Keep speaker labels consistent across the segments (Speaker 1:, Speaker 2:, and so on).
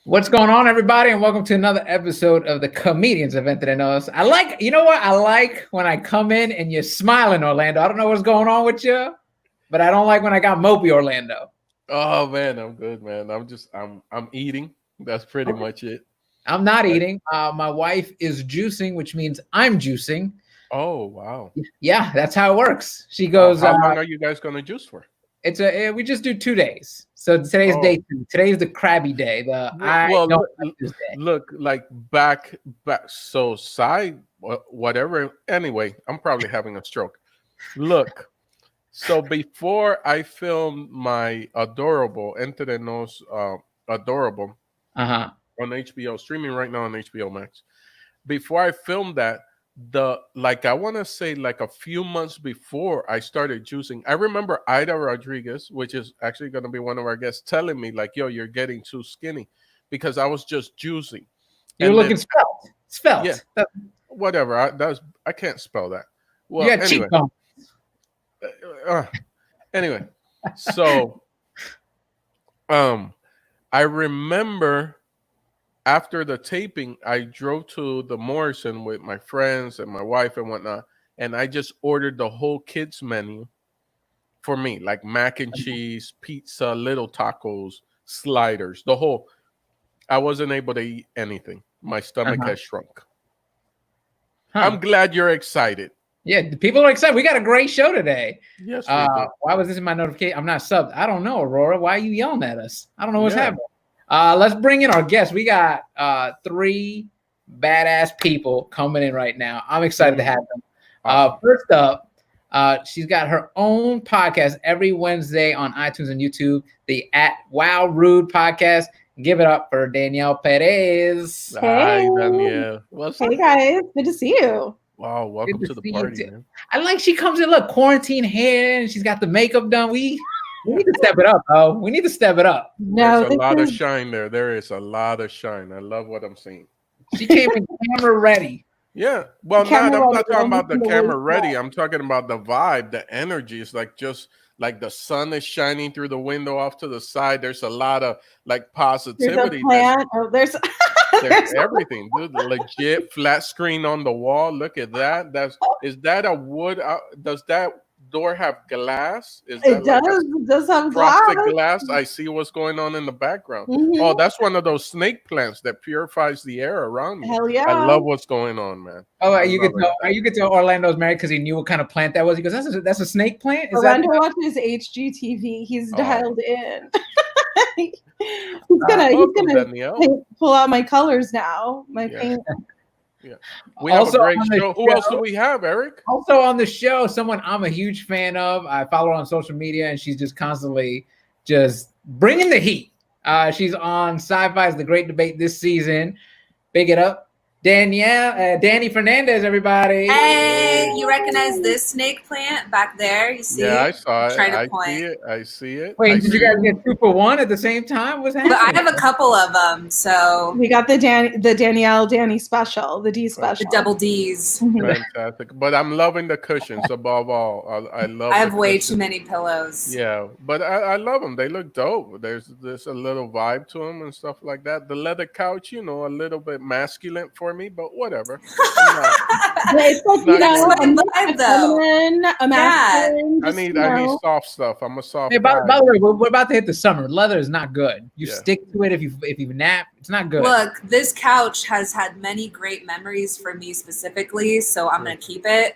Speaker 1: What's going on, everybody, and welcome to another episode of the Comedians of Entre Nos. You know what? I like when I come in and you're smiling, Orlando. I don't know what's going on with you, but I don't like when I got mopey, Orlando.
Speaker 2: Oh man, I'm good, man. I'm eating. That's pretty much it.
Speaker 1: I'm not
Speaker 2: But-
Speaker 1: eating. My wife is juicing, which means I'm juicing.
Speaker 2: Oh wow.
Speaker 1: Yeah, that's how it works. She
Speaker 2: How
Speaker 1: goes.
Speaker 2: long are you guys gonna juice for?
Speaker 1: We just do 2 days. So today's day 2. Today's the crabby day.
Speaker 2: Well, look, like back. So whatever. Anyway, I'm probably having a stroke. Look. So before I filmed my adorable Entre Nos, adorable on HBO, streaming right now on HBO Max. Before I filmed that, I want to say like a few months before I started juicing, I remember Ida Rodriguez, which is actually going to be one of our guests, telling me like, "Yo, you're getting too skinny," because I was just juicing.
Speaker 1: You're looking svelte.
Speaker 2: Yeah, whatever. I can't spell that. Well,
Speaker 1: you got cheekbones.
Speaker 2: Anyway, so I remember after the taping, I drove to the Morrison with my friends and my wife and whatnot, and I just ordered the whole kids menu for me, like mac and cheese, pizza, little tacos, sliders, the whole. I wasn't able to eat anything. My stomach has shrunk. I'm glad you're excited.
Speaker 1: Yeah, people are excited. We got a great show today.
Speaker 2: Yes, we do.
Speaker 1: Why was this in my notification? I'm not subbed. I don't know, Aurora. Why are you yelling at us? I don't know what's happening. Let's bring in our guests. We got 3 badass people coming in right now. I'm excited to have them. First up, she's got her own podcast every Wednesday on iTunes and YouTube, the @Wow Rude podcast. Give it up for Danielle Perez.
Speaker 2: Hey. Hi, Danielle.
Speaker 3: Hey, guys. Good to see you.
Speaker 2: Wow, welcome to the party, man.
Speaker 1: I like she comes in, look, quarantine hair, and she's got the makeup done. We need to step it up, bro. We need to step it up.
Speaker 3: No,
Speaker 2: there's a lot of shine there. There is a lot of shine. I love what I'm seeing.
Speaker 1: She came in camera ready.
Speaker 2: Yeah. Well, I'm not talking about the camera ready. I'm talking about the vibe, the energy. It's like just like the sun is shining through the window off to the side. There's a lot of like positivity. There's everything, dude. Legit flat screen on the wall. Look at that. Is that a wood? Does that door have glass?
Speaker 3: It does have
Speaker 2: frosted glass. I see what's going on in the background. Mm-hmm. Oh, that's one of those snake plants that purifies the air around me.
Speaker 3: Hell yeah!
Speaker 2: I love what's going on, man.
Speaker 1: Oh, you could tell Orlando's married because he knew what kind of plant that was. He goes, "That's a snake plant."
Speaker 3: Orlando watches HGTV. He's dialed in. He's gonna pull out my colors now. My paint.
Speaker 2: Yeah. We have a great show. Who else do we have, Eric?
Speaker 1: Also on the show, someone I'm a huge fan of. I follow her on social media, and she's just constantly just bringing the heat. She's on Sci-Fi's The Great Debate this season. Big it up. Danielle, Dani Fernandez, everybody.
Speaker 4: Hey, you recognize this snake plant back there? You see?
Speaker 2: Yeah, I saw it. I see it.
Speaker 1: Wait, did you guys get 2 for 1 at the same time? What's happening?
Speaker 4: But I have a couple of them, so
Speaker 3: we got the Dani special, the D special,
Speaker 4: the double D's.
Speaker 2: Fantastic. But I'm loving the cushions above all. I
Speaker 4: have way too many pillows.
Speaker 2: Yeah, but I love them. They look dope. There's a little vibe to them and stuff like that. The leather couch, a little bit masculine for me, but whatever.
Speaker 3: It's like,
Speaker 2: I need soft stuff. I'm a soft.
Speaker 1: Hey, by the way, we're about to hit the summer. Leather is not good. You stick to it if you nap. It's not good.
Speaker 4: Look, this couch has had many great memories for me specifically, so I'm gonna keep it.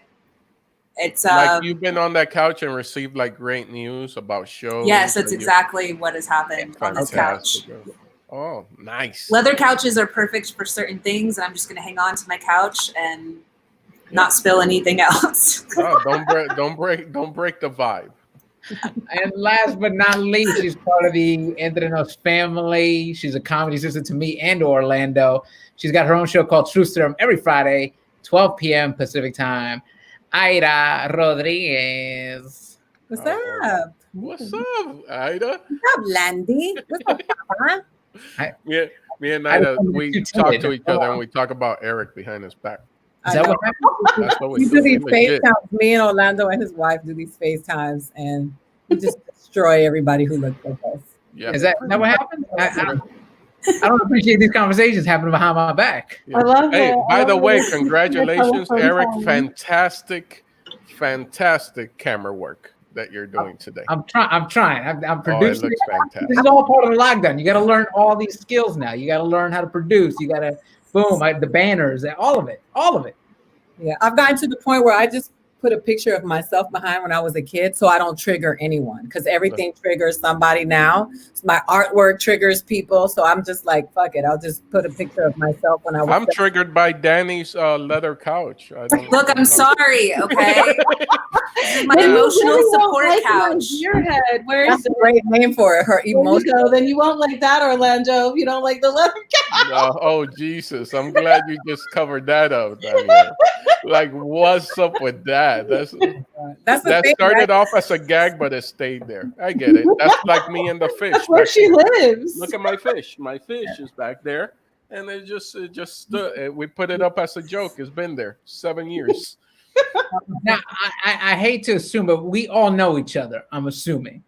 Speaker 4: It's
Speaker 2: like you've been on that couch and received like great news about shows.
Speaker 4: Yes, that's exactly what has happened on this couch.
Speaker 2: Oh, nice.
Speaker 4: Leather couches are perfect for certain things, and I'm just going to hang on to my couch and not spill anything else.
Speaker 2: Don't break the vibe.
Speaker 1: And last but not least, she's part of the Entre Nos family. She's a comedy sister to me and to Orlando. She's got her own show called True Serum every Friday, 12 p.m. Pacific time. Ida Rodriguez.
Speaker 5: What's up?
Speaker 2: What's up, Ida?
Speaker 5: What's up, Landy? What's up, Papa?
Speaker 2: Me and Ida, we talk to each other and we talk about Eric behind his back.
Speaker 1: Is that what happened?
Speaker 5: That's what we do these FaceTimes. Me and Orlando and his wife do these FaceTimes, and we just destroy everybody who looks like us.
Speaker 2: Yeah.
Speaker 1: Is that what happened? I don't appreciate these conversations happening behind my back.
Speaker 3: I love
Speaker 2: Hey,
Speaker 3: it.
Speaker 2: by
Speaker 3: I
Speaker 2: the
Speaker 3: love
Speaker 2: way,
Speaker 3: it.
Speaker 2: congratulations,
Speaker 3: Telephone
Speaker 2: Eric.
Speaker 3: time.
Speaker 2: Fantastic camera work that you're doing today.
Speaker 1: I'm trying. I'm
Speaker 2: Oh, it
Speaker 1: producing.
Speaker 2: looks fantastic.
Speaker 1: This is all part of the lockdown. You got to learn all these skills now. You got to learn how to produce. You got to the banners, all of it.
Speaker 5: Yeah, I've gotten to the point where I just put a picture of myself behind when I was a kid, so I don't trigger anyone because everything triggers somebody now. My artwork triggers people, so I'm just like, fuck it. I'll just put a picture of myself when I was.
Speaker 2: I'm triggered by Danny's leather couch.
Speaker 4: Look, I'm sorry. Okay, this is my emotional support couch.
Speaker 3: Your head. Where is
Speaker 5: That's a great name for it. Her emotional.
Speaker 3: Then you won't like that, Orlando. If you don't like the leather couch.
Speaker 2: Oh Jesus! I'm glad you just covered that up, Danielle. Like, what's up with that? That started off as a gag, but it stayed there. I get it. That's like me and the fish.
Speaker 3: That's where she lives.
Speaker 2: Look at my fish. My fish is back there, and it just stood. We put it up as a joke. It's been there 7 years.
Speaker 1: Now, I hate to assume, but we all know each other. I'm assuming,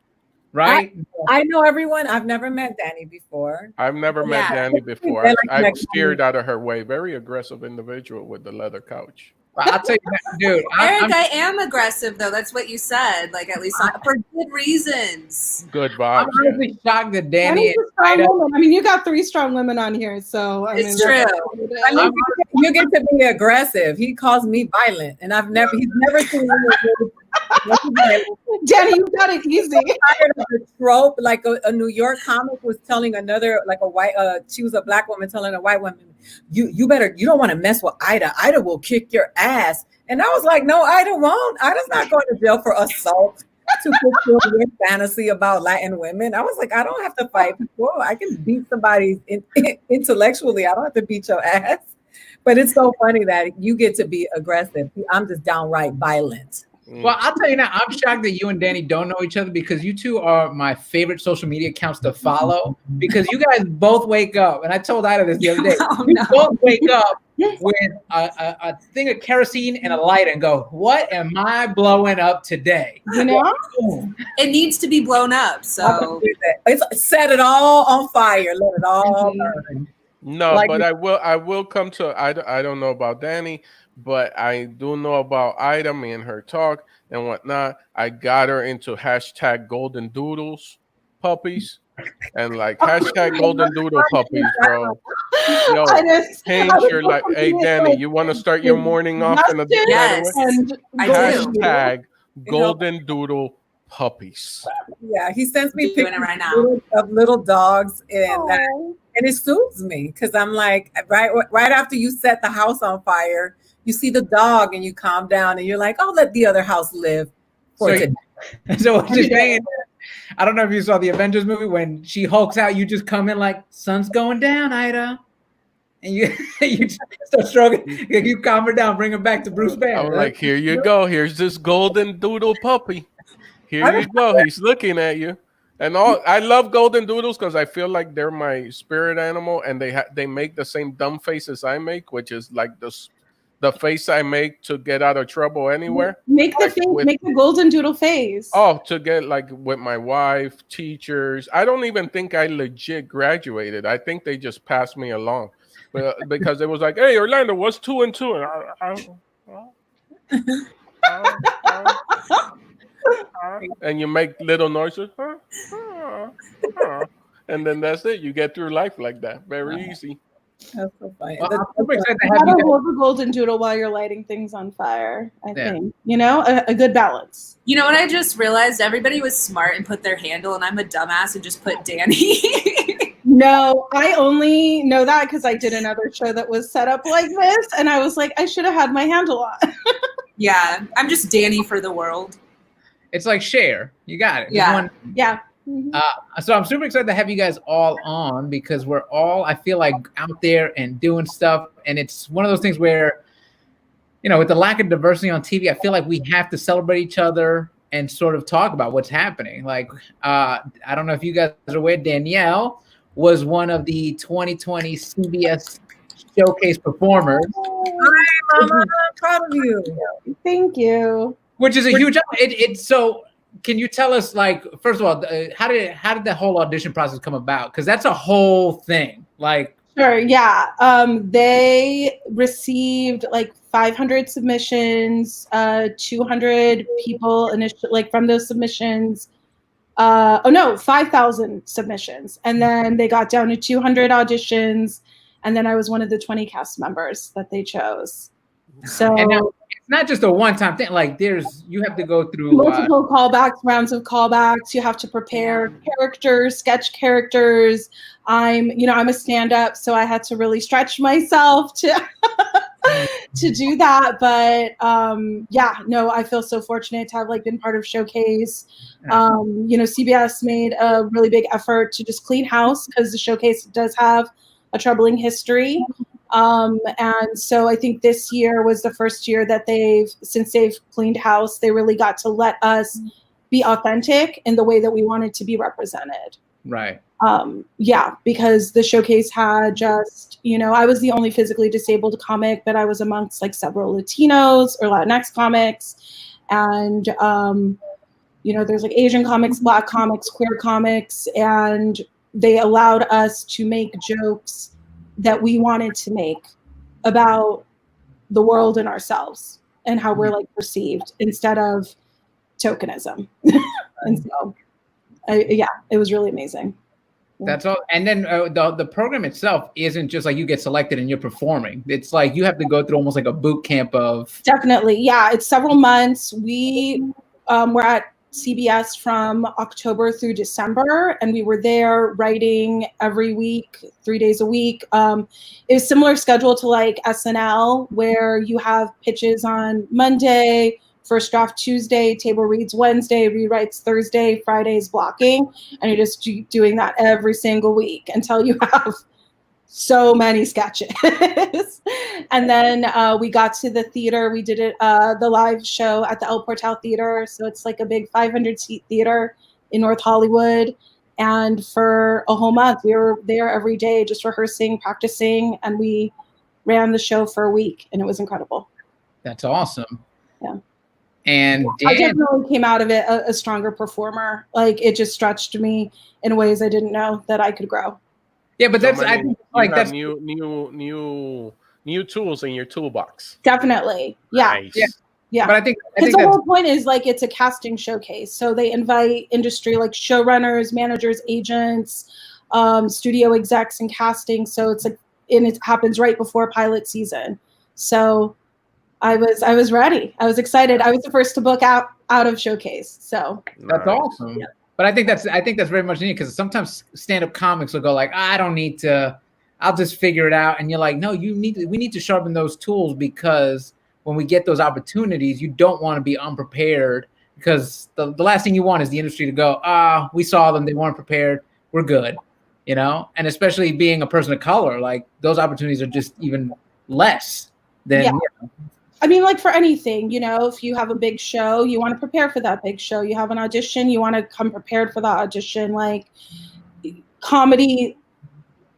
Speaker 1: right?
Speaker 5: I know everyone. I've never met Dani before.
Speaker 2: I've never met Dani before. I steered out of her way. Very aggressive individual with the leather couch.
Speaker 1: I'll tell you that, dude.
Speaker 4: Eric, I am aggressive though. That's what you said. Like at least for good reasons.
Speaker 2: Good vibes.
Speaker 1: I'm really shocked that Dani.
Speaker 3: I mean, you got 3 strong women on here, so
Speaker 4: it's true.
Speaker 5: I mean, you get to be aggressive. He calls me violent, and he's never seen me.
Speaker 3: Dani, you got it easy.
Speaker 5: Tired of the trope, like a New York comic was telling another, like a white, she was a black woman telling a white woman, you don't want to mess with Ida. Ida will kick your ass. And I was like, no, Ida won't. Ida's not going to jail for assault to fulfill your fantasy about Latin women. I was like, I don't have to fight people. I can beat somebody intellectually. I don't have to beat your ass. But it's so funny that you get to be aggressive. I'm just downright violent.
Speaker 1: Well, I'll tell you now, I'm shocked that you and Dani don't know each other because you two are my favorite social media accounts to follow because you guys both wake up, and I told Ida this the other day, both wake up with a thing of kerosene and a light and go, what am I blowing up today?
Speaker 3: You know?
Speaker 4: It needs to be blown up, so.
Speaker 5: Set it all on fire. Let it all burn.
Speaker 2: No, but I will come to, I don't know about Dani, but I do know about Ida, me and her talk and whatnot. I got her into hashtag golden doodles puppies and like hashtag golden doodle puppies, bro. Yo, change your life. Hey, Dani, you want to start your morning off in a hashtag golden doodle puppies.
Speaker 5: Yeah, he sends me pictures
Speaker 4: right now
Speaker 5: of little dogs and it soothes me because I'm like, right after you set the house on fire, you see the dog and you calm down and you're like, oh, let the other house live for today.
Speaker 1: So what you're saying, I don't know if you saw the Avengers movie when she hulks out, you just come in like, sun's going down, Ida. And you just start stroking, you calm her down, bring her back to Bruce Banner.
Speaker 2: I'm like, here you go. Here's this golden doodle puppy. Here you go. He's looking at you. And I love golden doodles because I feel like they're my spirit animal, and they make the same dumb faces I make, which is like the face I make to get out of trouble anywhere.
Speaker 3: Make the golden doodle face.
Speaker 2: Oh, to get like with my wife, teachers. I don't even think I legit graduated. I think they just passed me along, because it was like, hey, Orlando, what's 2 and 2? And you make little noises, and then that's it. You get through life like that, very easy.
Speaker 5: That's so funny.
Speaker 1: Well, I'm excited to
Speaker 3: You
Speaker 1: have
Speaker 3: gotta
Speaker 1: you
Speaker 3: hold the golden doodle while you're lighting things on fire. I think, a good balance.
Speaker 4: You know what I just realized? Everybody was smart and put their handle, and I'm a dumbass and just put Dani.
Speaker 3: No, I only know that because I did another show that was set up like this, and I was like, I should have had my handle on.
Speaker 4: Yeah, I'm just Dani for the world.
Speaker 1: It's like share. You got it.
Speaker 4: Yeah.
Speaker 3: Yeah.
Speaker 1: So I'm super excited to have you guys all on because we're all, I feel like, out there and doing stuff. And it's one of those things where, with the lack of diversity on TV, I feel like we have to celebrate each other and sort of talk about what's happening. Like, I don't know if you guys are aware, Danielle was one of the 2020 CBS Showcase performers.
Speaker 5: Hi, Mama. I'm proud of you.
Speaker 3: Thank you.
Speaker 1: Which is a huge, it's so can you tell us, like, first of all, how did the whole audition process come about? Because that's a whole thing. Like,
Speaker 3: sure, yeah. They received like 500 submissions, 200 people initially, like from those submissions. 5,000 submissions, and then they got down to 200 auditions, and then I was one of the 20 cast members that they chose. So
Speaker 1: and now, it's not just a one-time thing. Like, you have to go through
Speaker 3: multiple callbacks, rounds of callbacks. You have to prepare characters, sketch characters. I'm a stand-up, so I had to really stretch myself to to do that. But I feel so fortunate to have like been part of Showcase. CBS made a really big effort to just clean house because the Showcase does have a troubling history. And so I think this year was the first year that since they've cleaned house, they really got to let us be authentic in the way that we wanted to be represented.
Speaker 1: Right.
Speaker 3: Because the Showcase had just, I was the only physically disabled comic, but I was amongst like several Latinos or Latinx comics. And, there's like Asian comics, Black comics, queer comics, and they allowed us to make jokes that we wanted to make about the world and ourselves and how we're like perceived instead of tokenism. And so, it was really amazing.
Speaker 1: That's all. And then the program itself isn't just like you get selected and you're performing. It's like you have to go through almost like a boot camp of.
Speaker 3: Definitely. Yeah. It's several months. We were at CBS from October through December, and we were there writing every week, 3 days a week. It was similar schedule to like SNL, where you have pitches on Monday, first draft Tuesday, table reads Wednesday, rewrites Thursday, Friday's blocking, and you're just doing that every single week until you have so many sketches. And then we got to the theater. We did it, the live show at the El Portal Theater. So it's like a big 500-seat theater in North Hollywood. And for a whole month, we were there every day just rehearsing, practicing, and we ran the show for a week, and it was incredible.
Speaker 1: That's awesome.
Speaker 3: Yeah.
Speaker 1: And
Speaker 3: I definitely came out of it a stronger performer. Like, it just stretched me in ways I didn't know that I could grow.
Speaker 1: Yeah, but that's I think like that's
Speaker 2: new tools in your toolbox.
Speaker 3: Definitely. Yeah.
Speaker 2: Nice.
Speaker 3: Yeah.
Speaker 1: But I think
Speaker 3: the whole point is like it's a casting showcase. So they invite industry like showrunners, managers, agents, studio execs and casting. So it's like, and it happens right before pilot season. So I was ready. I was excited. I was the first to book out of Showcase. So
Speaker 1: that's awesome. Yeah. But I think that's very much needed, because sometimes stand-up comics will go like, I don't need to, I'll just figure it out. And you're like, no, we need to sharpen those tools, because when we get those opportunities, you don't want to be unprepared, because the last thing you want is the industry to go, we saw them, they weren't prepared, we're good, and especially being a person of color, like those opportunities are just even less than,
Speaker 3: I mean, like for anything, if you have a big show, you want to prepare for that big show. You have an audition, you want to come prepared for the audition. Like, comedy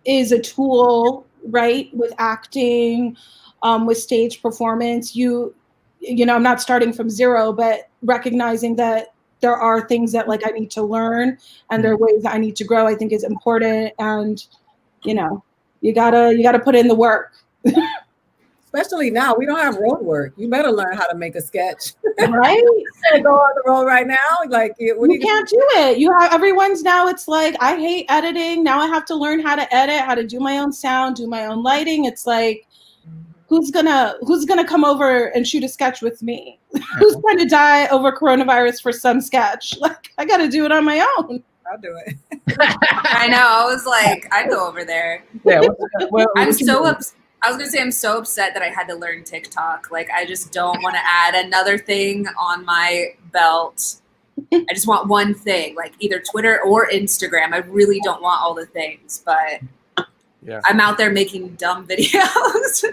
Speaker 3: is a tool, right? With acting, with stage performance, I'm not starting from zero, but recognizing that there are things that like I need to learn and there are ways that I need to grow, I think is important. And, you gotta put in the work.
Speaker 5: Especially now, we don't have road work. You better learn how to make a sketch.
Speaker 3: Right?
Speaker 5: Go on the road right now. Like,
Speaker 3: you can't do it. Everyone's now, it's like, I hate editing. Now I have to learn how to edit, how to do my own sound, do my own lighting. It's like, who's gonna come over and shoot a sketch with me? Who's going to die over coronavirus for some sketch? Like, I got to do it on my own.
Speaker 5: I'll do it.
Speaker 4: I know. I was like, I'd go over there.
Speaker 1: Yeah.
Speaker 4: I was gonna say I'm so upset that I had to learn TikTok. Like, I just don't want to add another thing on my belt. I just want one thing, like either Twitter or Instagram. I really don't want all the things, but I'm out there making dumb videos.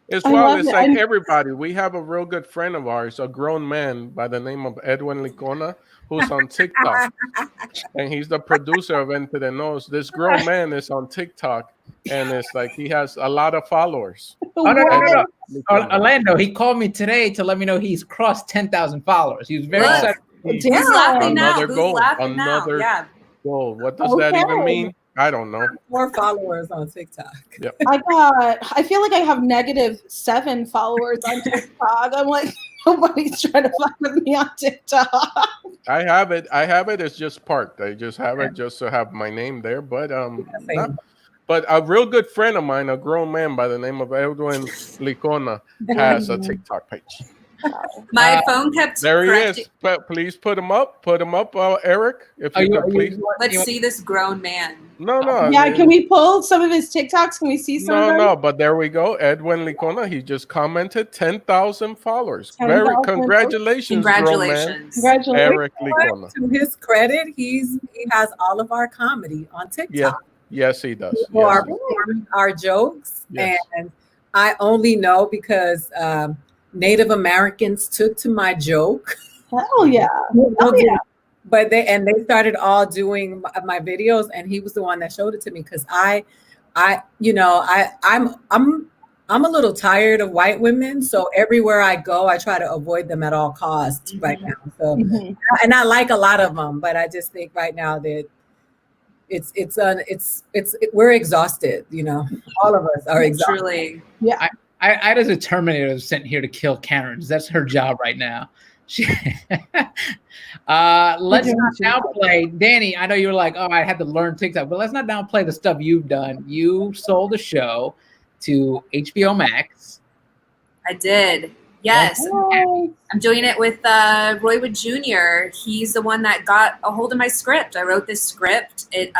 Speaker 2: It's like everybody. We have a real good friend of ours, a grown man by the name of Edwin Licona, who's on TikTok. And he's the producer of Entre Nos. This grown man is on TikTok, and it's like he has a lot of followers.
Speaker 1: Orlando, he called me today to let me know he's crossed 10,000 followers. He was very excited
Speaker 4: Who's laughing now?
Speaker 2: Another
Speaker 4: Who's
Speaker 2: goal.
Speaker 4: laughing
Speaker 2: Another
Speaker 4: now? Yeah.
Speaker 2: goal. What does that even mean? I don't know.
Speaker 5: 4 followers on TikTok.
Speaker 2: Yep.
Speaker 3: I feel like I have -7 followers on TikTok. I'm like, nobody's trying to fuck with me on TikTok.
Speaker 2: I have it. It's just parked. I just have it just to have my name there. But but a real good friend of mine, a grown man by the name of Edwin Licona, has a TikTok page.
Speaker 4: My phone kept
Speaker 2: there he
Speaker 4: correcting.
Speaker 2: is. But please put him up. Eric, if you could please.
Speaker 4: Let's see this grown man.
Speaker 2: No.
Speaker 3: Yeah, can we pull some of his TikToks? Can we see some of them?
Speaker 2: No, but there we go. Edwin Licona, he just commented 10,000 followers. 10, congratulations, grown man. Erik Licona.
Speaker 5: To his credit, he has all of our comedy on TikTok.
Speaker 2: Yeah. Yes, he does.
Speaker 5: People are performing our jokes, and I only know because Native Americans took to my joke.
Speaker 3: Hell yeah.
Speaker 5: But they started all doing my videos, and he was the one that showed it to me because I'm a little tired of white women, so everywhere I go, I try to avoid them at all costs right now. So, and I like a lot of them, but I just think right now that we're exhausted. All of us are exhausted.
Speaker 4: Truly.
Speaker 3: Yeah.
Speaker 1: I as a Terminator sent here to kill Karens. That's her job right now. Let's not downplay, Dani. I know you were like, oh, I had to learn TikTok, but let's not downplay the stuff you've done. You sold a show to HBO Max.
Speaker 4: I did. Yes. I'm doing it with Roy Wood Jr. He's the one that got a hold of my script. I wrote this script. It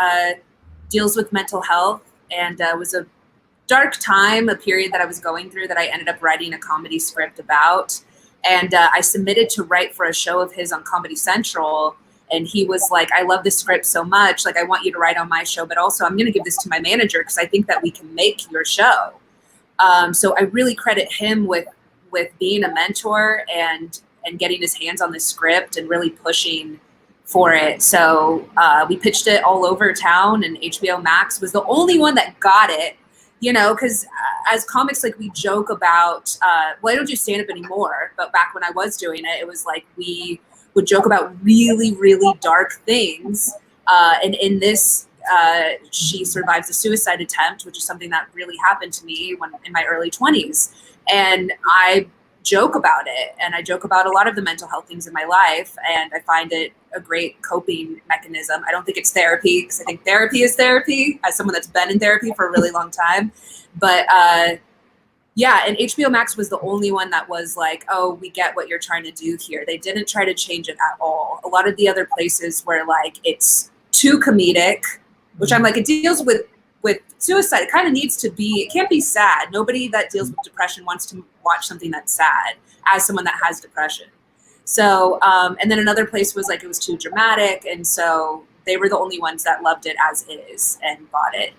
Speaker 4: deals with mental health, and was a dark time, a period that I was going through that I ended up writing a comedy script about. And I submitted to write for a show of his on Comedy Central. And he was like, I love this script so much. Like, I want you to write on my show, but also I'm going to give this to my manager because I think that we can make your show. So I really credit him with being a mentor and getting his hands on the script and really pushing for it. So we pitched it all over town, and HBO Max was the only one that got it. Because as comics, like, we joke about, I don't do stand-up anymore, but back when I was doing it, it was like we would joke about really, really dark things. And in this, she survives a suicide attempt, which is something that really happened to me in my early 20s. And I joke about it, and I joke about a lot of the mental health things in my life, and I find it a great coping mechanism. I don't think it's therapy, because I think therapy is therapy, as someone that's been in therapy for a really long time. But and HBO Max was the only one that was like, oh, we get what you're trying to do here. They didn't try to change it at all. A lot of the other places where, like, it's too comedic, which I'm like, it deals with suicide. It kind of needs to be, it can't be sad. Nobody that deals with depression wants to watch something that's sad as someone that has depression. So, and then another place was like, it was too dramatic. And so they were the only ones that loved it as is and bought it.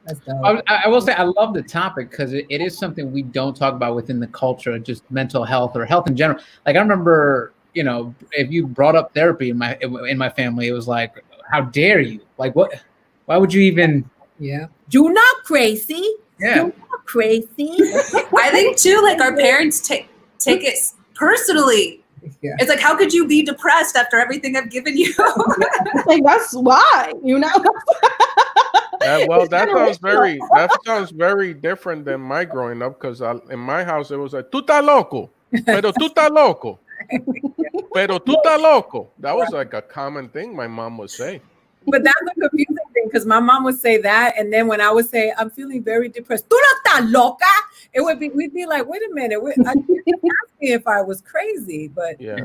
Speaker 5: That's dope.
Speaker 1: I will say I love the topic because it is something we don't talk about within the culture, just mental health or health in general. Like, I remember, if you brought up therapy in my family, it was like, how dare you? Like, what? Why would you even?
Speaker 5: Yeah. You're not crazy.
Speaker 1: Yeah.
Speaker 5: You're not crazy.
Speaker 4: I think too, like, our parents take it personally.
Speaker 5: Yeah.
Speaker 4: It's like, how could you be depressed after everything I've given you?
Speaker 3: Like, that's why,
Speaker 2: Well, that sounds very different than my growing up, because in my house it was like, tú estás loco, pero tú estás loco, pero tú estás loco. That was like a common thing my mom would say.
Speaker 5: But that's a confusing thing, because my mom would say that, and then when I would say I'm feeling very depressed, tú no estás loca, we'd be like, wait a minute, I didn't ask me if I was crazy, but
Speaker 2: yeah,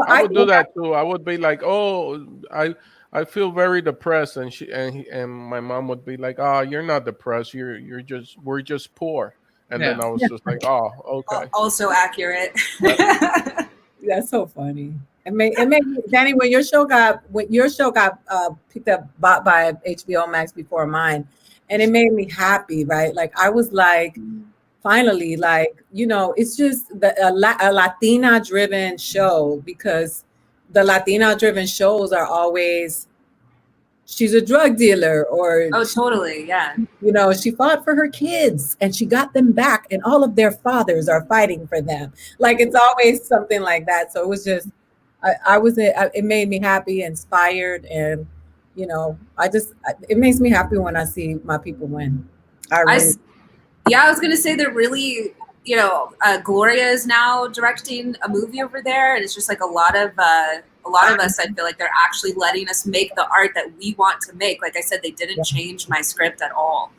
Speaker 2: I would do that too. I would be like, oh, I feel very depressed, and my mom would be like, oh, you're not depressed, we're just poor, and then I was just like, oh, okay.
Speaker 4: Also accurate.
Speaker 5: That's so funny. It made Dani, when your show got picked up by HBO Max before mine, and it made me happy, right? Like, I was like, finally, like, it's just a Latina driven show, because the Latina driven shows are always, she's a drug dealer, or
Speaker 4: oh, totally, yeah.
Speaker 5: She fought for her kids and she got them back, and all of their fathers are fighting for them. Like, it's always something like that. So it was just, It made me happy, inspired, and it makes me happy when I see my people win.
Speaker 4: I was gonna say they're really, Gloria is now directing a movie over there, and it's just like a lot of us, I feel like they're actually letting us make the art that we want to make. Like I said, they didn't change my script at all.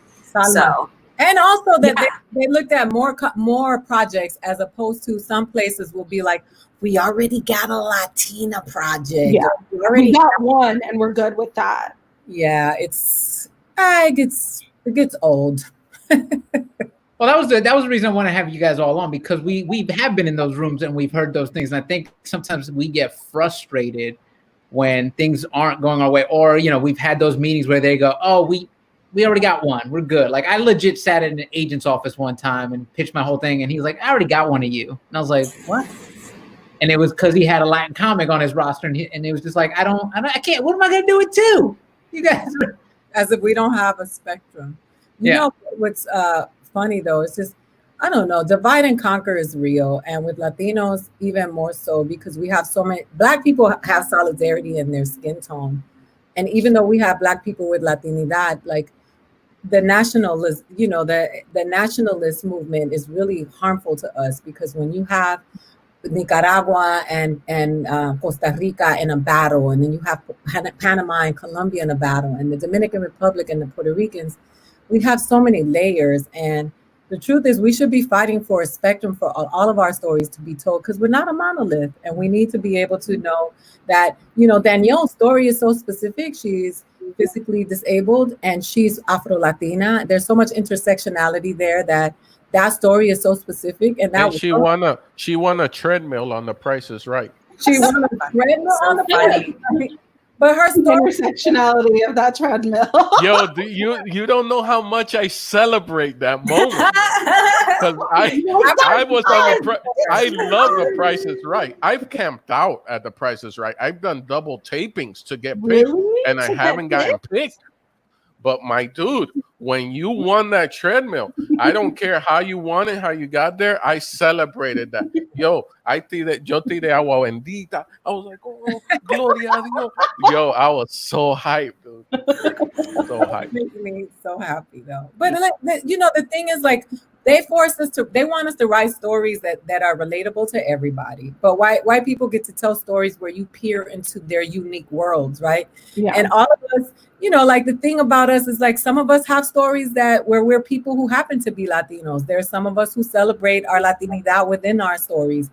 Speaker 4: So,
Speaker 5: and also that they looked at more projects, as opposed to some places will be like, we already got a Latina project.
Speaker 3: Yeah, we got one, and we're good with that.
Speaker 5: Yeah, it gets old.
Speaker 1: Well, that was the reason I want to have you guys all on, because we have been in those rooms and we've heard those things. And I think sometimes we get frustrated when things aren't going our way, or we've had those meetings where they go, "Oh, we already got one, we're good." Like I legit sat in an agent's office one time and pitched my whole thing, and he was like, "I already got one of you," and I was like, "What?" And it was because he had a Latin comic on his roster, and it was just like, I can't. What am I gonna do with two? You guys,
Speaker 5: as if we don't have a spectrum. You know what's funny though? It's just, I don't know. Divide and conquer is real, and with Latinos even more so, because we have so many Black people have solidarity in their skin tone, and even though we have Black people with Latinidad, like the nationalist, the nationalist movement is really harmful to us, because when you have Nicaragua and Costa Rica in a battle, and then you have Panama and Colombia in a battle, and the Dominican Republic and the Puerto Ricans, we have so many layers. And the truth is, we should be fighting for a spectrum for all of our stories to be told, because we're not a monolith, and we need to be able to know that, Danielle's story is so specific. She's physically disabled and she's Afro-Latina. There's so much intersectionality there that story is so specific. And
Speaker 2: she won a treadmill on The Price is Right.
Speaker 5: She won a treadmill on The Price is Right. But her
Speaker 3: intersectionality of that treadmill.
Speaker 2: Yo, you don't know how much I celebrate that moment. Because I was on I love The Price is Right. I've camped out at The Price is Right. I've done double tapings to get picked, and I haven't gotten picked. But my dude, when you won that treadmill, I don't care how you won it, how you got there, I celebrated that. Yo, yo tiré agua bendita. I was like, oh, gloria a Dios. Yo, I was so hyped, dude. So hyped.
Speaker 5: It makes me so happy, though. But, the thing is, like, they want us to write stories that are relatable to everybody. But white people get to tell stories where you peer into their unique worlds, right? Yeah. And all of us, like the thing about us is, like, some of us have stories where we're people who happen to be Latinos. There's some of us who celebrate our Latinidad within our stories.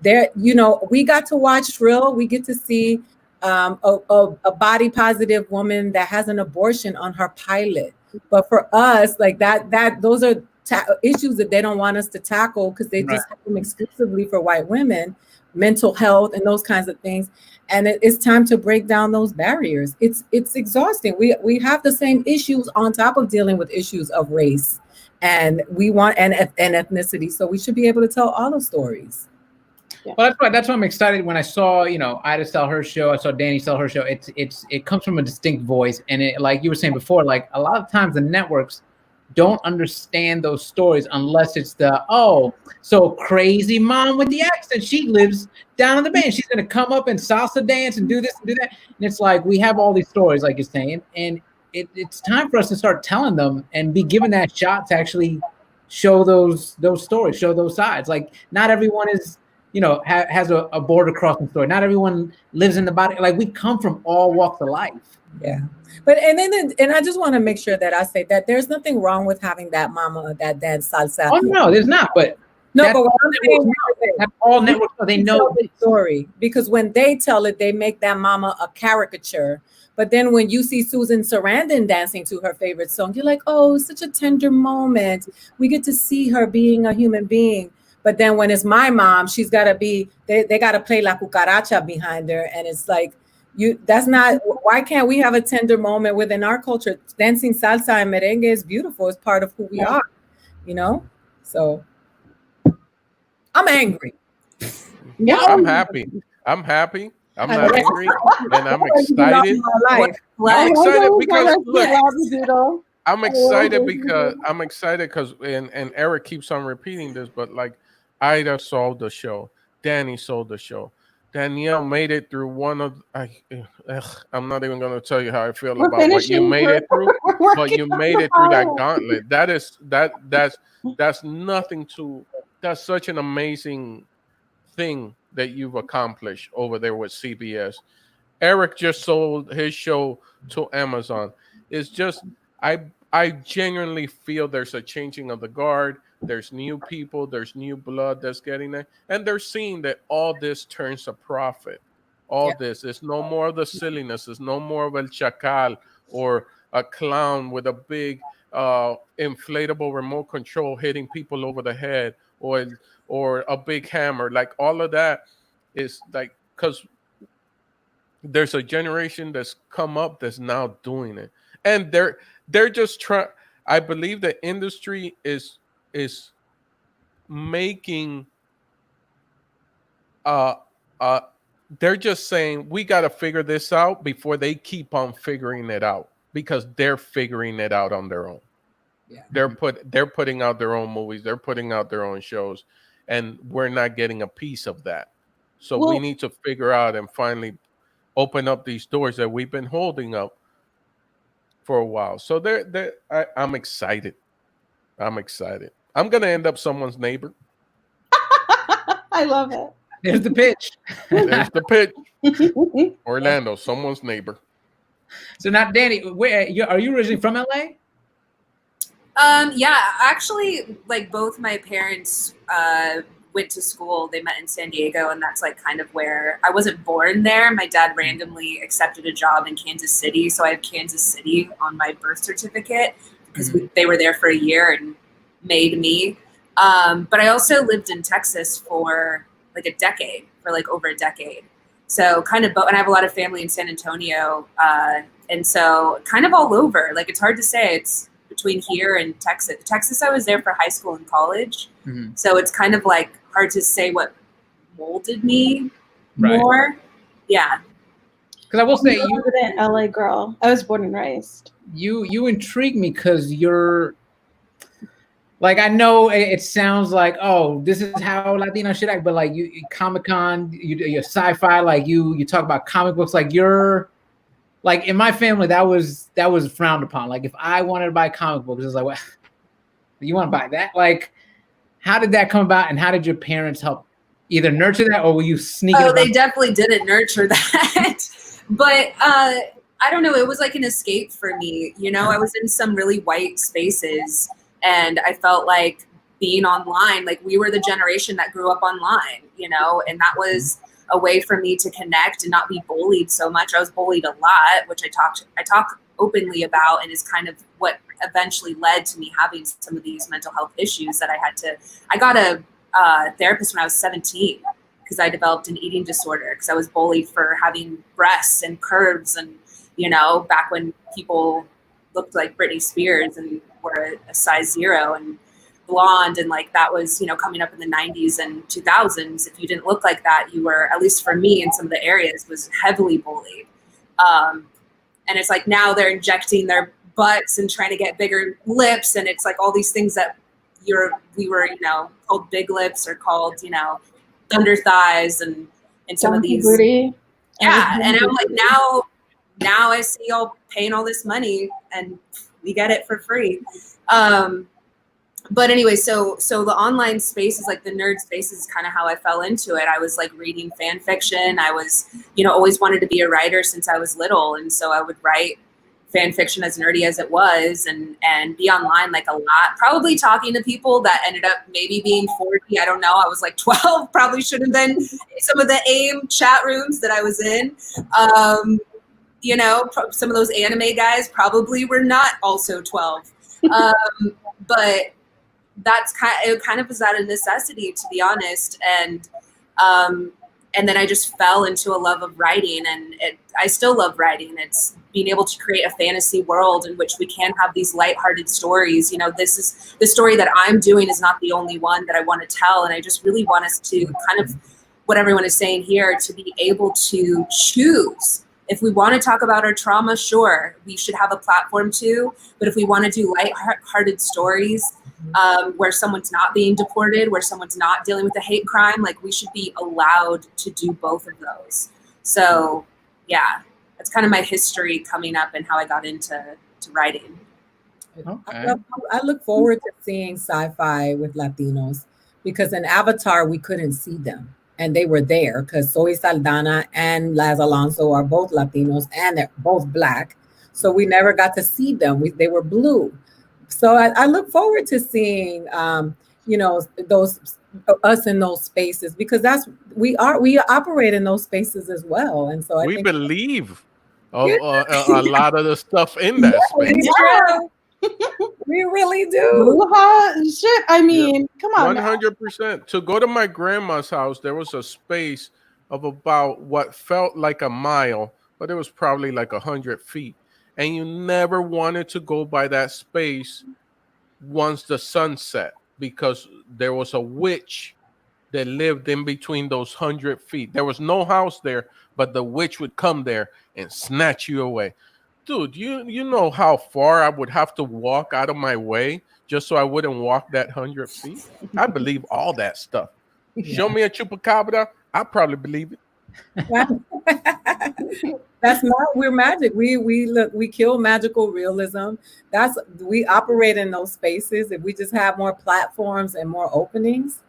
Speaker 5: We got to watch Shrill. We get to see a body positive woman that has an abortion on her pilot. But for us, like those are issues that they don't want us to tackle, because they just have them exclusively for white women, mental health and those kinds of things. And it's time to break down those barriers. It's exhausting. We have the same issues on top of dealing with issues of race, and we want and ethnicity. So we should be able to tell all the stories.
Speaker 1: Yeah. Well, that's why I'm excited when I saw, Ida sell her show. I saw Dani sell her show. It comes from a distinct voice, and it, like you were saying before, like a lot of times the networks don't understand those stories unless it's so crazy mom with the accent, she lives down in the band, she's gonna come up and salsa dance and do this and do that. And it's like, we have all these stories, like you're saying, and it's time for us to start telling them and be given that shot to actually show those stories, show those sides. Like, not everyone is has a border crossing story. Not everyone lives in the body. Like, we come from all walks of life.
Speaker 5: Yeah. But and I just want to make sure that I say that there's nothing wrong with having that mama that dance salsa.
Speaker 1: Oh no, there's not. But
Speaker 5: what I'm saying
Speaker 1: is all networks, they know
Speaker 5: the story, because when they tell it, they make that mama a caricature. But then when you see Susan Sarandon dancing to her favorite song, you're like, oh, such a tender moment. We get to see her being a human being. But then when it's my mom, she's got to be, they got to play La Cucaracha behind her. And it's like, that's not, why can't we have a tender moment within our culture? Dancing salsa and merengue is beautiful. It's part of who we are, So I'm angry.
Speaker 2: Yeah, I'm happy. I'm not angry, and I'm excited. I'm excited because look, I'm excited because and Eric keeps on repeating this, but like, Ida sold the show, Dani sold the show. Danielle made it through one of. I'm not even going to tell you how I feel about what you made it through, but you made it through that gauntlet. That's nothing to. That's such an amazing thing that you've accomplished over there with CBS. Erik just sold his show to Amazon. It's just I genuinely feel there's a changing of the guard. There's new people, there's new blood that's getting there, and they're seeing that all this turns a profit. All this is no more of the silliness. It's no more of El Chacal or a clown with a big inflatable remote control hitting people over the head, or a big hammer. Like all of that is like, because there's a generation that's come up that's now doing it, and they're just trying. I believe the industry is making they're just saying we got to figure this out before they keep on figuring it out, because they're figuring it out on their own.
Speaker 5: Yeah.
Speaker 2: They're putting out their own movies, they're putting out their own shows, and we're not getting a piece of that. So we need to figure out and finally open up these doors that we've been holding up for a while. So I'm excited. I'm going to end up someone's neighbor.
Speaker 3: I love it.
Speaker 1: There's the pitch.
Speaker 2: There's the pitch. Orlando, someone's neighbor.
Speaker 1: So now, Dani, are you originally from LA?
Speaker 4: Yeah, actually, like both my parents went to school. They met in San Diego, and that's like kind of where I wasn't born there. My dad randomly accepted a job in Kansas City, so I have Kansas City on my birth certificate because they were there for a year and made me. But I also lived in Texas for like over a decade. So kind of, and I have a lot of family in San Antonio. And so kind of all over. Like, it's hard to say. It's between here and Texas. Texas, I was there for high school and college. Mm-hmm. So it's kind of like hard to say what molded me more. Yeah.
Speaker 1: Because I will say,
Speaker 3: you were an LA girl. I was born and raised.
Speaker 1: You intrigue me because you're, like, I know it sounds like, oh, this is how Latino should act, but like you Comic-Con, you're sci-fi, like you talk about comic books, like you're, like in my family, that was frowned upon. Like if I wanted to buy comic books, it was like, well, you want to buy that? Like, how did that come about, and how did your parents help either nurture that, or were you sneaking?
Speaker 4: Oh, they definitely didn't nurture that. But I don't know, it was like an escape for me. You know, I was in some really white spaces, and I felt like being online, like we were the generation that grew up online, you know, and that was a way for me to connect and not be bullied so much. I was bullied a lot, which I talk openly about, and is kind of what eventually led to me having some of these mental health issues that I got a therapist when I was 17 because I developed an eating disorder because I was bullied for having breasts and curves, and, you know, back when people looked like Britney Spears and were a size 0 and blonde, and like that was, you know, coming up in the 90s and 2000s. If you didn't look like that, you were, at least for me in some of the areas, was heavily bullied. And it's like now they're injecting their butts and trying to get bigger lips, and it's like all these things that we were, you know, called big lips or called, you know, thunder thighs and some of these
Speaker 3: booty.
Speaker 4: Yeah, and I'm like, now I see y'all paying all this money and we get it for free. But anyway, so the online space is like the nerd space is kind of how I fell into it. I was like reading fan fiction. I was, you know, always wanted to be a writer since I was little. And so I would write fan fiction, as nerdy as it was, and be online like a lot, probably talking to people that ended up maybe being 40. I don't know. I was like 12, probably should have been in some of the AIM chat rooms that I was in. You know, some of those anime guys probably were not also 12. But that's kind of was out of necessity, to be honest. And then I just fell into a love of writing, and I still love writing. It's being able to create a fantasy world in which we can have these lighthearted stories. You know, this is the story that I'm doing is not the only one that I want to tell. And I just really want us to kind of, what everyone is saying here, to be able to choose. If we want to talk about our trauma, sure, we should have a platform too. But if we want to do lighthearted stories, where someone's not being deported, where someone's not dealing with a hate crime. Like, we should be allowed to do both of those. So yeah, that's kind of my history coming up and how I got into writing.
Speaker 1: Okay.
Speaker 5: I look forward to seeing sci-fi with Latinos, because in Avatar we couldn't see them, and they were there because Zoe Saldana and Laz Alonso are both Latinos and they're both Black, so we never got to see them. They were blue. So I look forward to seeing those us in those spaces, because we operate in those spaces as well, and so I think
Speaker 2: believe a lot of the stuff in that space.
Speaker 5: Yeah. We really do.
Speaker 3: Shit. I mean, come on.
Speaker 2: 100%. To go to my grandma's house, there was a space of about what felt like a mile, but it was probably like 100 feet. And you never wanted to go by that space once the sun set, because there was a witch that lived in between those 100 feet. There was no house there, but the witch would come there and snatch you away. Dude, you know how far I would have to walk out of my way just so I wouldn't walk that 100 feet? I believe all that stuff. Yeah. Show me a chupacabra, I probably believe it.
Speaker 5: We're magic. We kill magical realism. We operate in those spaces. If we just have more platforms and more openings,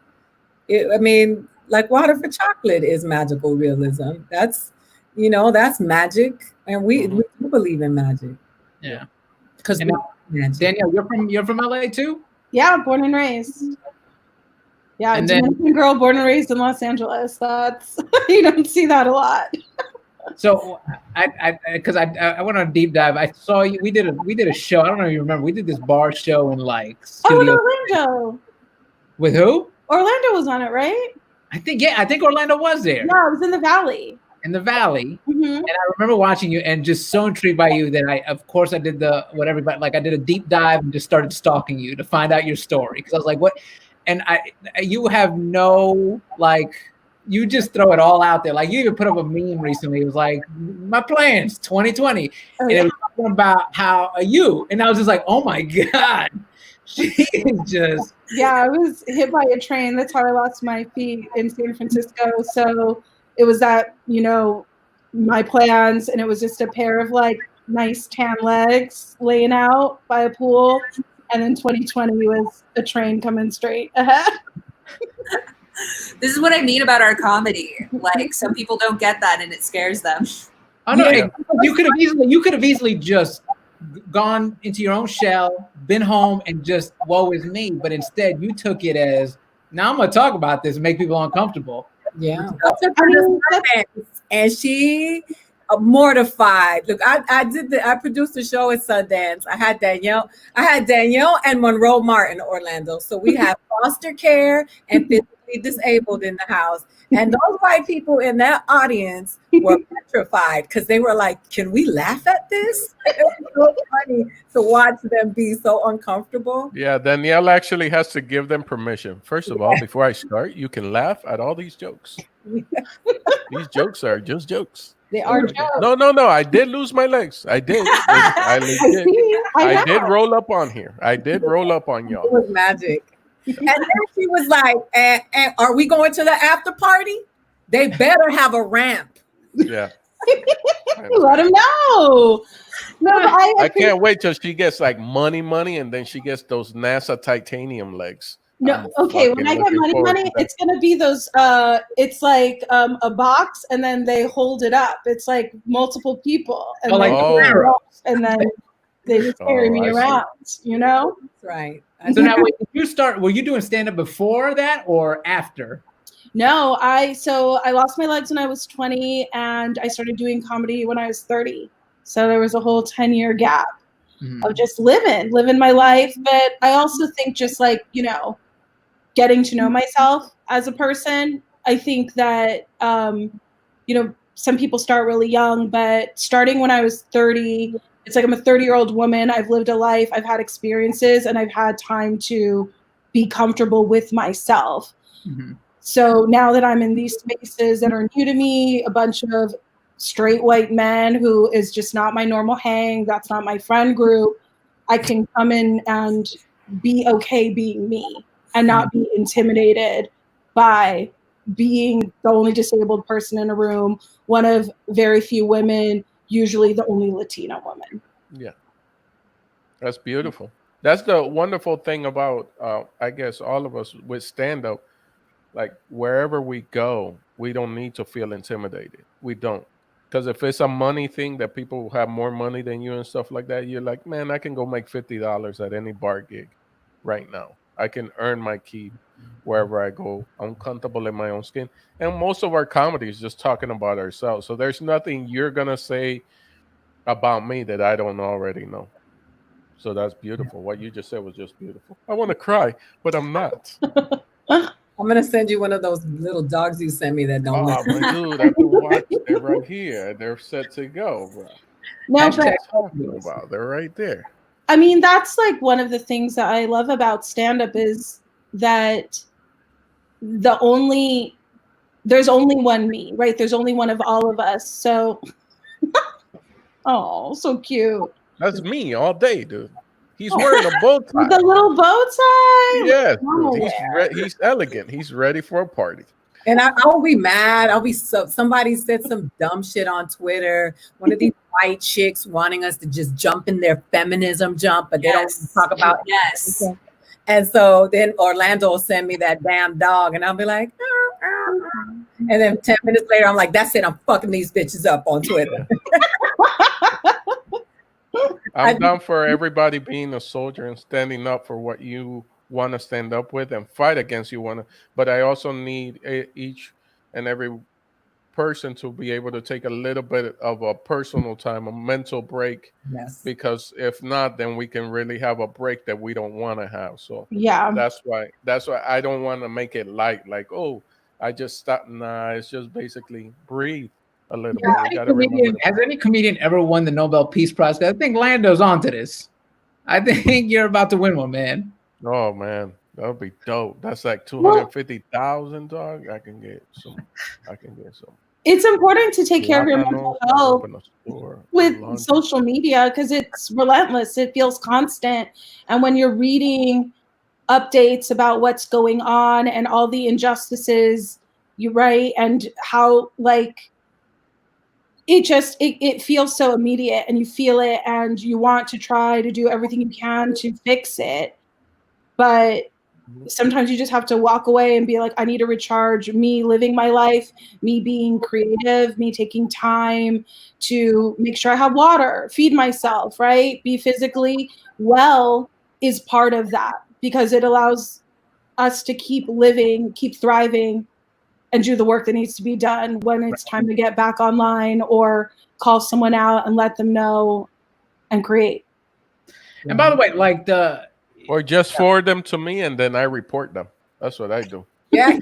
Speaker 5: like Water for Chocolate is magical realism. That's magic, and we do believe in magic.
Speaker 1: Yeah,
Speaker 5: because
Speaker 1: Danielle, you're from LA too?
Speaker 3: Yeah, born and raised. Yeah, and Dominican girl born and raised in Los Angeles. That's you don't see that a lot.
Speaker 1: So because I went on a deep dive. I saw you. We did a show. I don't know if you remember. We did this bar show in studio.
Speaker 3: Orlando.
Speaker 1: With who?
Speaker 3: Orlando was on it, right?
Speaker 1: I think Orlando was there.
Speaker 3: No, it was in the Valley.
Speaker 1: In the Valley, and I remember watching you and just so intrigued by you that I did I did a deep dive and just started stalking you to find out your story, because I was like, what? And you have no, you just throw it all out there. Like, you even put up a meme recently. It was like, my plans 2020, and it was talking about how you, and I was just like, oh my God, she is just.
Speaker 3: Yeah, I was hit by a train. That's how I lost my feet in San Francisco. So it was that, my plans, and it was just a pair of nice tan legs laying out by a pool. And then 2020 was a train coming straight ahead.
Speaker 4: This is what I mean about our comedy. Like, some people don't get that, and it scares them.
Speaker 1: Oh no, you could have easily just gone into your own shell, been home, and just woe is me. But instead, you took it as, now I'm going to talk about this and make people uncomfortable.
Speaker 5: Yeah. And she mortified. Look, I produced a show at Sundance. I had Danielle and Monroe Martin, Orlando. So we have foster care and physically disabled in the house. And those white people in that audience were petrified, because they were like, can we laugh at this? It was so funny to watch them be so uncomfortable.
Speaker 2: Yeah, Danielle actually has to give them permission. First of all, before I start, you can laugh at all these jokes. These jokes are just jokes.
Speaker 3: They are jokes.
Speaker 2: No. I did lose my legs. I did. I did roll up on here. I did roll up on y'all.
Speaker 5: It was magic. And then she was like, and are we going to the after party? They better have a ramp.
Speaker 2: Yeah.
Speaker 3: Let them know. No,
Speaker 2: I can't wait till she gets money, and then she gets those NASA titanium legs.
Speaker 3: No, okay. When I get money, it's gonna be those. It's like a box, and then they hold it up. It's like multiple people, and and then they just carry me around.
Speaker 5: That's right.
Speaker 1: So now, wait, did you start? Were you doing stand-up before that or after?
Speaker 3: No, I lost my legs when I was 20, and I started doing comedy when I was 30. So there was a whole 10-year gap of just living my life. But I also think just getting to know myself as a person. I think that some people start really young, but starting when I was 30. It's like I'm a 30-year-old woman. I've lived a life. I've had experiences, and I've had time to be comfortable with myself. Mm-hmm. So now that I'm in these spaces that are new to me, a bunch of straight white men who is just not my normal hang, that's not my friend group, I can come in and be okay being me and not be intimidated by being the only disabled person in a room, one of very few women, usually the only Latina woman.
Speaker 2: Yeah, that's beautiful. That's the wonderful thing about, I guess, all of us with stand up. Like wherever we go, we don't need to feel intimidated. We don't. Because if it's a money thing that people have more money than you and stuff like that, you're like, man, I can go make $50 at any bar gig right now. I can earn my keep wherever I go. I'm comfortable in my own skin. And most of our comedy is just talking about ourselves. So there's nothing you're going to say about me that I don't already know. So that's beautiful. What you just said was just beautiful. I want to cry, but I'm not.
Speaker 5: I'm gonna send you one of those little dogs you sent me that don't.
Speaker 2: Oh, my dude, I can watch. They're right here. They're set to go, bro.
Speaker 3: No,
Speaker 2: What are you talking about? They're right there.
Speaker 3: I mean, that's like one of the things that I love about stand-up is that there's only one me, right? There's only one of all of us. So, oh, so cute.
Speaker 2: That's me all day, dude. He's wearing a bow tie.
Speaker 3: With the little bow tie?
Speaker 2: Yes, dude. He's elegant. He's ready for a party.
Speaker 5: And I'll be mad. Somebody said some dumb shit on Twitter. One of these white chicks wanting us to just jump in their feminism jump, but they don't talk about anything. And so then Orlando will send me that damn dog, and I'll be like, and then 10 minutes later, I'm like, that's it. I'm fucking these bitches up on Twitter.
Speaker 2: I'm down for everybody being a soldier and standing up for what you want to stand up with and fight against but I also need each and every person to be able to take a little bit of a personal time, a mental break.
Speaker 5: Yes.
Speaker 2: Because if not, then we can really have a break that we don't want to have. So
Speaker 3: yeah,
Speaker 2: that's why I don't want to make it light, like, oh, I just stopped. Nah, it's just basically breathe a little bit.
Speaker 1: Has any comedian ever won the Nobel Peace Prize? I think Lando's onto this. I think you're about to win one, man.
Speaker 2: Oh man, that would be dope. That's like 250,000, dog. I can get some.
Speaker 3: It's important to take care of your mental health with social media because it's relentless. It feels constant, and when you're reading updates about what's going on and all the injustices, you write, and how like it feels so immediate, and you feel it, and you want to try to do everything you can to fix it. But sometimes you just have to walk away and be like, I need to recharge. Me living my life, me being creative, me taking time to make sure I have water, feed myself, right? Be physically well is part of that because it allows us to keep living, keep thriving, and do the work that needs to be done when it's time to get back online or call someone out and let them know and create.
Speaker 1: And by the way, like
Speaker 2: or just forward them to me and then I report them. That's what I do.
Speaker 5: Yeah.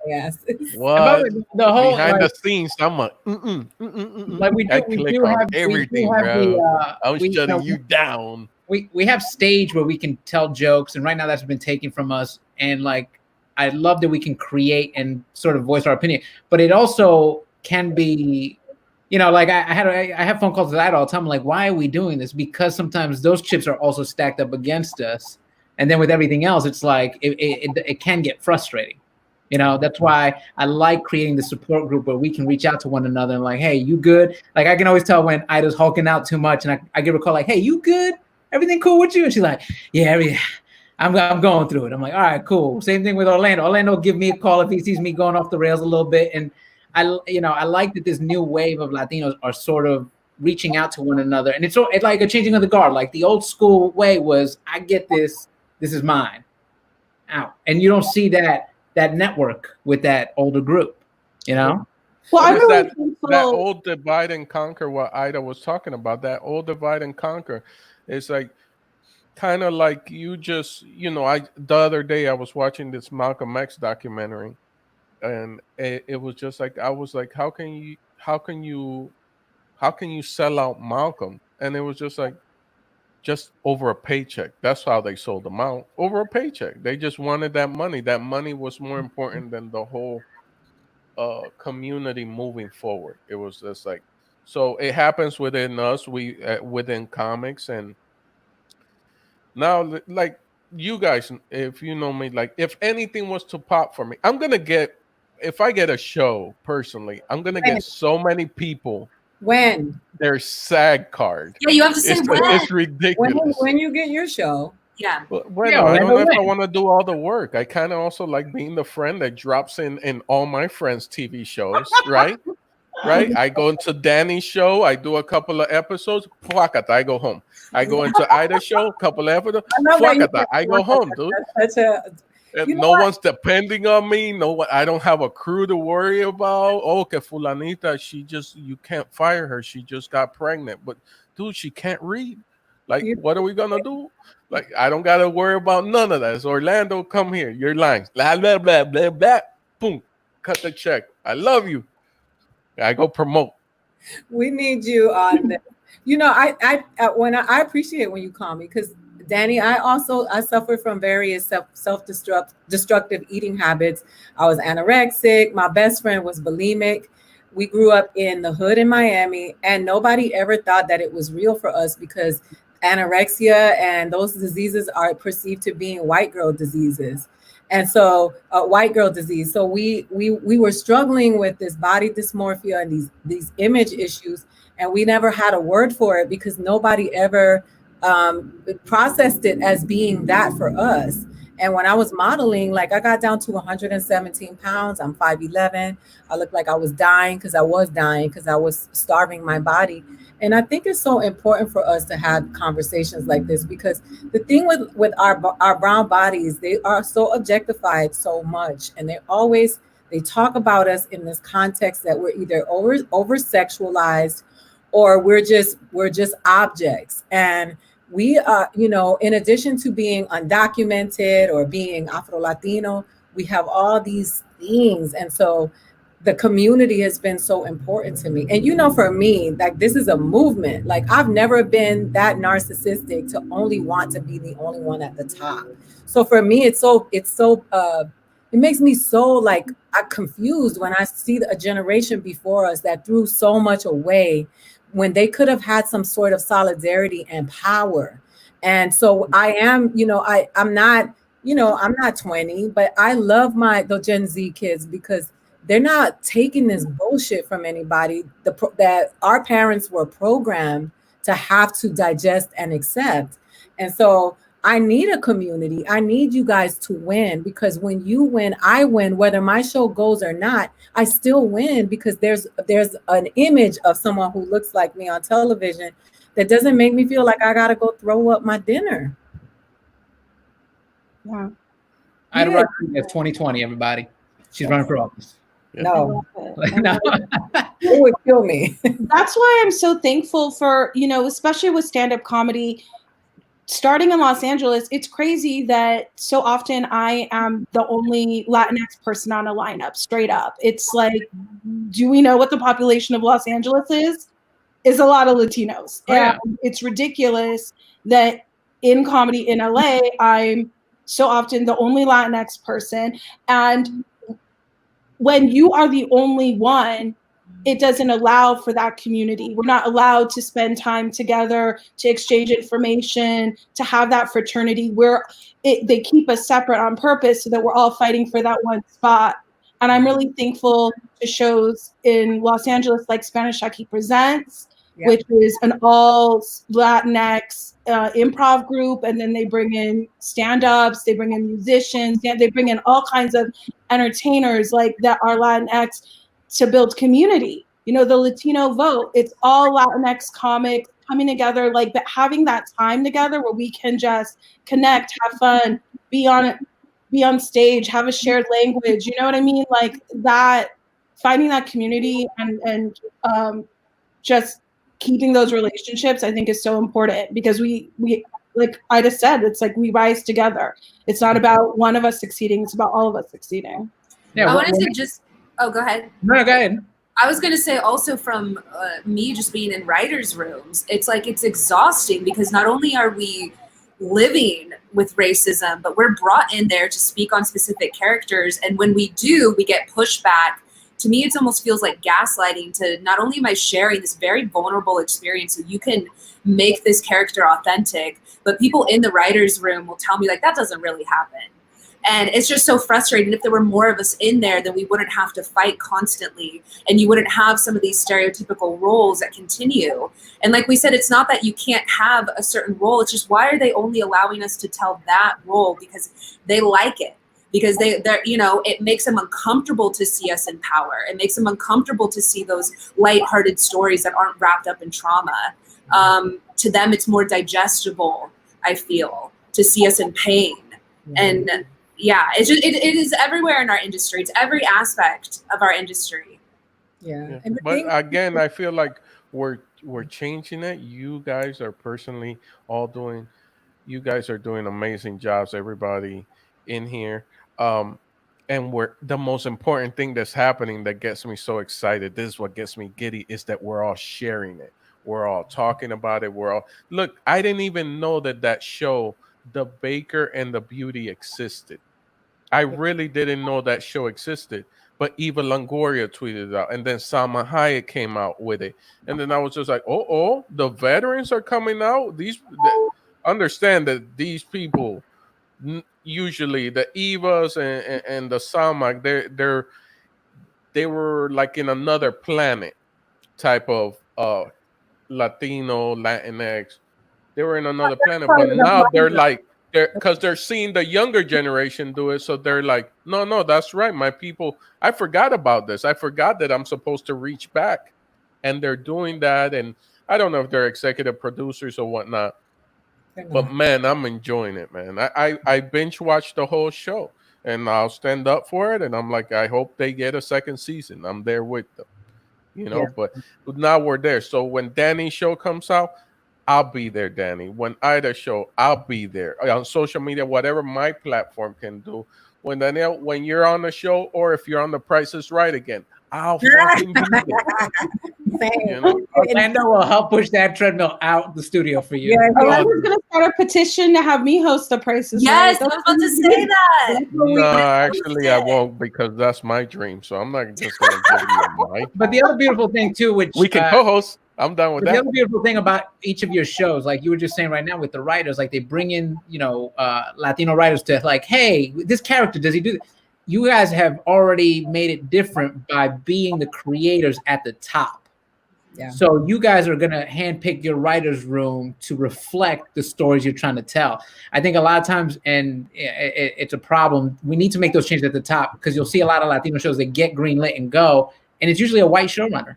Speaker 5: Yes.
Speaker 2: What?
Speaker 1: The whole
Speaker 2: behind the scenes, I'm like,
Speaker 1: like we do have everything, bro.
Speaker 2: I'm shutting you down.
Speaker 1: We have stage where we can tell jokes, and right now that's been taken from us. And like, I love that we can create and sort of voice our opinion, but it also can be, you know, like I have phone calls with that all the time. Like, why are we doing this? Because sometimes those chips are also stacked up against us, and then with everything else, it's like it can get frustrating. You know, that's why I like creating the support group where we can reach out to one another and like, hey, you good? Like I can always tell when Ida's hulking out too much, and I give her a call like, hey, you good? Everything cool with you? And she's like, yeah, I'm going through it. I'm like, all right, cool. Same thing with Orlando. Orlando will give me a call if he sees me going off the rails a little bit. And I like that this new wave of Latinos are sort of reaching out to one another. And it's like a changing of the guard. Like the old school way was, I get this is mine. Out. And you don't see that network with that older group, you know?
Speaker 3: Well, I really
Speaker 2: that old divide and conquer, what Ida was talking about, that old divide and conquer. It's like, kind of like you just, you know, the other day I was watching this Malcolm X documentary, and it was just like, I was like, how can you sell out Malcolm? And it was just like, just over a paycheck. That's how they sold them out, over a paycheck. They just wanted that money. That money was more important than the whole community moving forward. It was just like, so it happens within us, within comics, and Now, like you guys, if you know me, like if anything was to pop for me, I'm gonna get. If I get a show personally, I'm gonna get so many people.
Speaker 5: When?
Speaker 2: Their SAG card.
Speaker 4: Yeah, you have to say
Speaker 2: it's ridiculous.
Speaker 5: When you get your show.
Speaker 4: Yeah.
Speaker 2: Well, I don't know if I want to do all the work. I kind of also like being the friend that drops in all my friends' TV shows, right? Right? I go into Dani's show. I do a couple of episodes. Fuckata, I go home. I go into Ida's show, a couple of episodes. Fuckata, I go home, dude. No one's depending on me. I don't have a crew to worry about. Oh, que fulanita, you can't fire her. She just got pregnant. But dude, she can't read. Like, what are we gonna do? Like, I don't gotta worry about none of that. It's Orlando, come here. Your lines. Blah, blah, blah, blah, blah. Boom. Cut the check. I love you. I go promote.
Speaker 5: We need you on this. You know, I appreciate when you call me, because Dani, I suffer from various self-destructive eating habits. I was anorexic. My best friend was bulimic. We grew up in the hood in Miami, and nobody ever thought that it was real for us, because anorexia and those diseases are perceived to being white girl diseases. And so white girl disease. So we were struggling with this body dysmorphia and these image issues. And we never had a word for it, because nobody ever processed it as being that for us. And when I was modeling, like, I got down to 117 pounds. I'm 5'11". I looked like I was dying, because I was starving my body. And I think it's so important for us to have conversations like this, because the thing with our brown bodies, they are so objectified so much. And they talk about us in this context that we're either over sexualized, or we're just objects. And we are, in addition to being undocumented or being Afro-Latino, we have all these things. And so the community has been so important to me. And, for me, like, this is a movement. Like, I've never been that narcissistic to only want to be the only one at the top. So for me, it makes me so, like, I'm confused when I see a generation before us that threw so much away, when they could have had some sort of solidarity and power. And so I am, I'm not 20, but I love the Gen Z kids, because they're not taking this bullshit from anybody that our parents were programmed to have to digest and accept. And so I need a community. I need you guys to win, because when you win, I win. Whether my show goes or not, I still win, because there's an image of someone who looks like me on television that doesn't make me feel like I got to go throw up my dinner.
Speaker 3: Yeah.
Speaker 1: Ida Rodriguez, 2020, everybody. She's running for office.
Speaker 5: No.
Speaker 1: No.
Speaker 5: It would kill me.
Speaker 3: That's why I'm so thankful for, especially with stand-up comedy, starting in Los Angeles. It's crazy that so often I am the only Latinx person on a lineup, straight up. It's like, do we know what the population of Los Angeles is? Is a lot of Latinos.
Speaker 1: Oh, yeah.
Speaker 3: And it's ridiculous that in comedy in LA, I'm so often the only Latinx person. And when you are the only one, it doesn't allow for that community. We're not allowed to spend time together, to exchange information, to have that fraternity where they keep us separate on purpose so that we're all fighting for that one spot. And I'm really thankful to shows in Los Angeles like Spanish Aquí Presents, which is an all Latinx improv group. And then they bring in stand-ups, they bring in musicians, they bring in all kinds of entertainers like that are Latinx to build community. The Latino vote, it's all Latinx comics coming together, like, but having that time together where we can just connect, have fun, be on stage, have a shared language. You know what I mean? Like that, finding that community and just keeping those relationships, I think, is so important, because we like Ida said, it's like we rise together. It's not about one of us succeeding, it's about all of us succeeding.
Speaker 4: Yeah, I wanted to just go ahead.
Speaker 1: No, go ahead.
Speaker 4: I was going to say also from me just being in writers' rooms, it's like it's exhausting, because not only are we living with racism, but we're brought in there to speak on specific characters. And when we do, we get pushback to me, it almost feels like gaslighting to not only am I sharing this very vulnerable experience so you can make this character authentic, but people in the writer's room will tell me like, that doesn't really happen. And it's just so frustrating. If there were more of us in there, then we wouldn't have to fight constantly. And you wouldn't have some of these stereotypical roles that continue. And like we said, it's not that you can't have a certain role. It's just, why are they only allowing us to tell that role? Because they like it. Because they're, you know, it makes them uncomfortable to see us in power. It makes them uncomfortable to see those lighthearted stories that aren't wrapped up in trauma. To them, it's more digestible, I feel, to see us in pain. And yeah, it's just, it is everywhere in our industry. It's every aspect of our industry.
Speaker 5: Yeah.
Speaker 2: But again, I feel like we're changing it. You guys are personally all doing, you guys are doing amazing jobs, everybody in here. And the most important thing that's happening that gets me so excited, this is what gets me giddy, is that we're all sharing it. We're all talking about it. Look, I didn't even know that show, The Baker and the Beauty, existed. I really didn't know that show existed. But Eva Longoria tweeted it out, and then Salma Hayek came out with it. And then I was just like, the veterans are coming out. Understand that these people, usually the Evas and the Salma, they were like in another planet type of Latino, Latinx. They were in another planet, but now they're like, because they're seeing the younger generation do it, so they're like, no, that's right, my people. I forgot about this. I forgot that I'm supposed to reach back, and they're doing that. And I don't know if they're executive producers or whatnot, but man, I'm enjoying it, man. I binge watched the whole show, and I'll stand up for it. And I'm like, I hope they get a second season. I'm there with them, you know. Yeah. But now we're there. So when Dani's show comes out, I'll be there, Dani. When Ida's show, I'll be there on social media, whatever my platform can do. When Danielle, when you're on the show, or if you're on The Price is Right again, I'll fucking be there.
Speaker 1: You know? Orlando will help push that treadmill out the studio for you.
Speaker 3: Yeah, Orlando's going to start a petition to have me host The Price is
Speaker 4: Right. Yes,
Speaker 3: I
Speaker 4: was about to say that.
Speaker 2: No, actually, I won't, because that's my dream. So I'm not just going to give you a mic.
Speaker 1: But the other beautiful thing, too, which
Speaker 2: we can co-host. I'm done with that.
Speaker 1: The other beautiful thing about each of your shows, like you were just saying right now with the writers, like they bring in, Latino writers to like, hey, this character, does he do that? You guys have already made it different by being the creators at the top. Yeah. So you guys are going to handpick your writer's room to reflect the stories you're trying to tell. I think a lot of times, and it's a problem, we need to make those changes at the top, because you'll see a lot of Latino shows that get greenlit and go, and it's usually a white showrunner.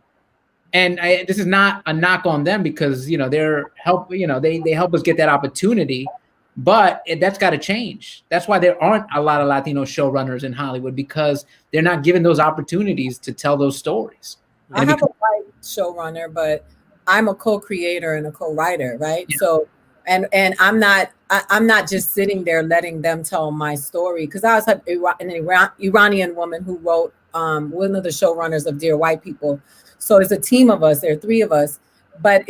Speaker 1: And this is not a knock on them, because they help us get that opportunity, but that's got to change. That's why there aren't a lot of Latino showrunners in Hollywood, because they're not given those opportunities to tell those stories.
Speaker 5: I have a white showrunner, but I'm a co-creator and a co-writer, right? Yeah. So, and I'm not just sitting there letting them tell my story, because I was an Iranian woman who wrote one of the showrunners of Dear White People. So it's a team of us. There are three of us, but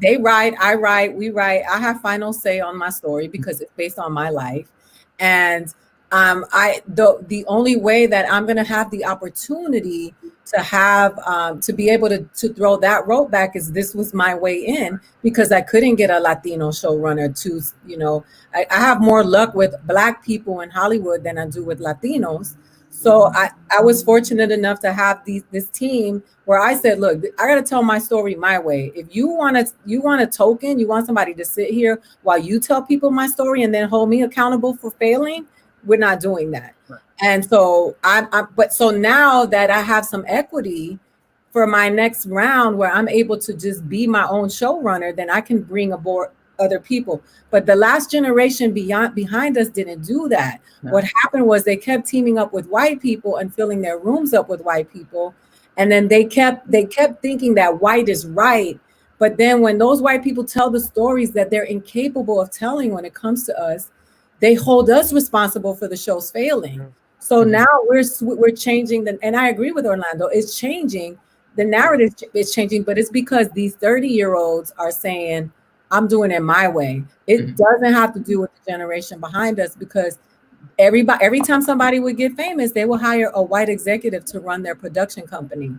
Speaker 5: they write, I write, we write. I have final say on my story because it's based on my life. And the only way that I'm going to have the opportunity to have to be able to throw that rope back is this was my way in, because I couldn't get a Latino showrunner to, I have more luck with Black people in Hollywood than I do with Latinos. So I was fortunate enough to have this team where I said, look, I got to tell my story my way. If you want a token, you want somebody to sit here while you tell people my story and then hold me accountable for failing, we're not doing that. Right. And so so now that I have some equity for my next round where I'm able to just be my own showrunner, then I can bring aboard other people. But the last generation behind us didn't do that. No. What happened was they kept teaming up with white people and filling their rooms up with white people. And then they kept thinking that white is right. But then when those white people tell the stories that they're incapable of telling when it comes to us, they hold us responsible for the show's failing. So now we're changing and I agree with Orlando, it's changing. The narrative is changing, but it's because these 30-year-olds are saying, I'm doing it my way. It doesn't have to do with the generation behind us, because every time somebody would get famous, they will hire a white executive to run their production company.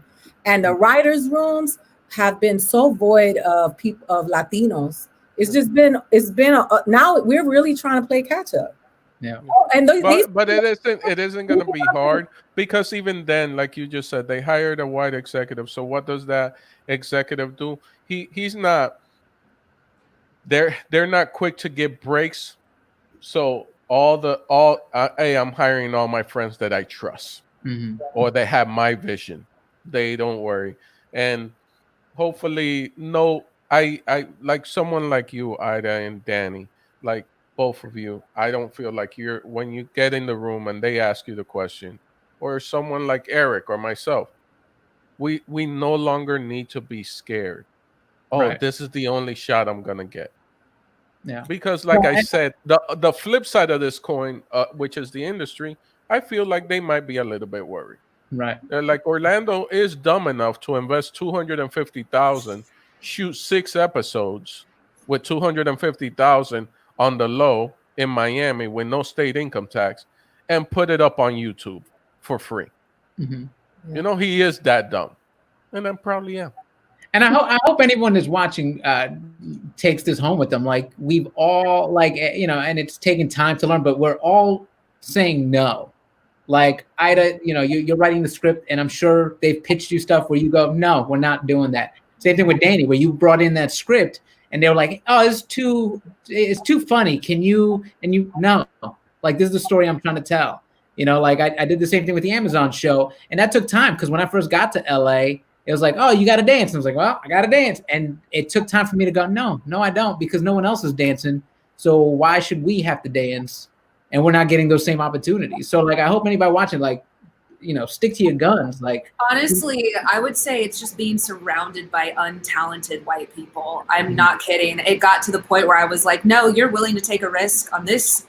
Speaker 5: And the writers' rooms have been so void of people, of Latinos. It's been now we're really trying to play catch up.
Speaker 1: Yeah.
Speaker 5: And
Speaker 2: but it isn't going to be hard, because even then, like you just said, they hired a white executive. So what does that executive do? He's not. They're not quick to give breaks. So hey, I'm hiring all my friends that I trust, or they have my vision. They don't worry, and hopefully, no. I like someone like you, Ida and Danny, like both of you. I don't feel like when you get in the room and they ask you the question, or someone like Erik or myself, we no longer need to be scared. Oh, this is the only shot I'm gonna get. Yeah. Because like I said, the flip side of this coin, which is the industry, I feel like they might be a little bit worried.
Speaker 1: Right.
Speaker 2: Like Orlando is dumb enough to invest $250,000, shoot 6 episodes with $250,000 on the low in Miami with no state income tax, and put it up on YouTube for free. You know, he is that dumb, and I probably am.
Speaker 1: And I hope anyone that's watching takes this home with them. Like, we've all, like, you know, and it's taken time to learn, but we're all saying no. Like, Ida, you know, you're writing the script, and I'm sure they've pitched you stuff where you go, no, we're not doing that. Same thing with Dani, where you brought in that script, and they were like, oh, it's too funny. Can you? And you, no, like, this is the story I'm trying to tell. You know, like I did the same thing with the Amazon show, and that took time, because when I first got to LA, it was like, oh, you got to dance. And I was like, well, I got to dance. And it took time for me to go, no, I don't, because no one else is dancing. So why should we have to dance? And we're not getting those same opportunities. So, like, I hope anybody watching, like, you know, stick to your guns. Like,
Speaker 4: honestly, I would say it's just being surrounded by untalented white people. I'm not kidding. It got to the point where I was like, no, you're willing to take a risk on this,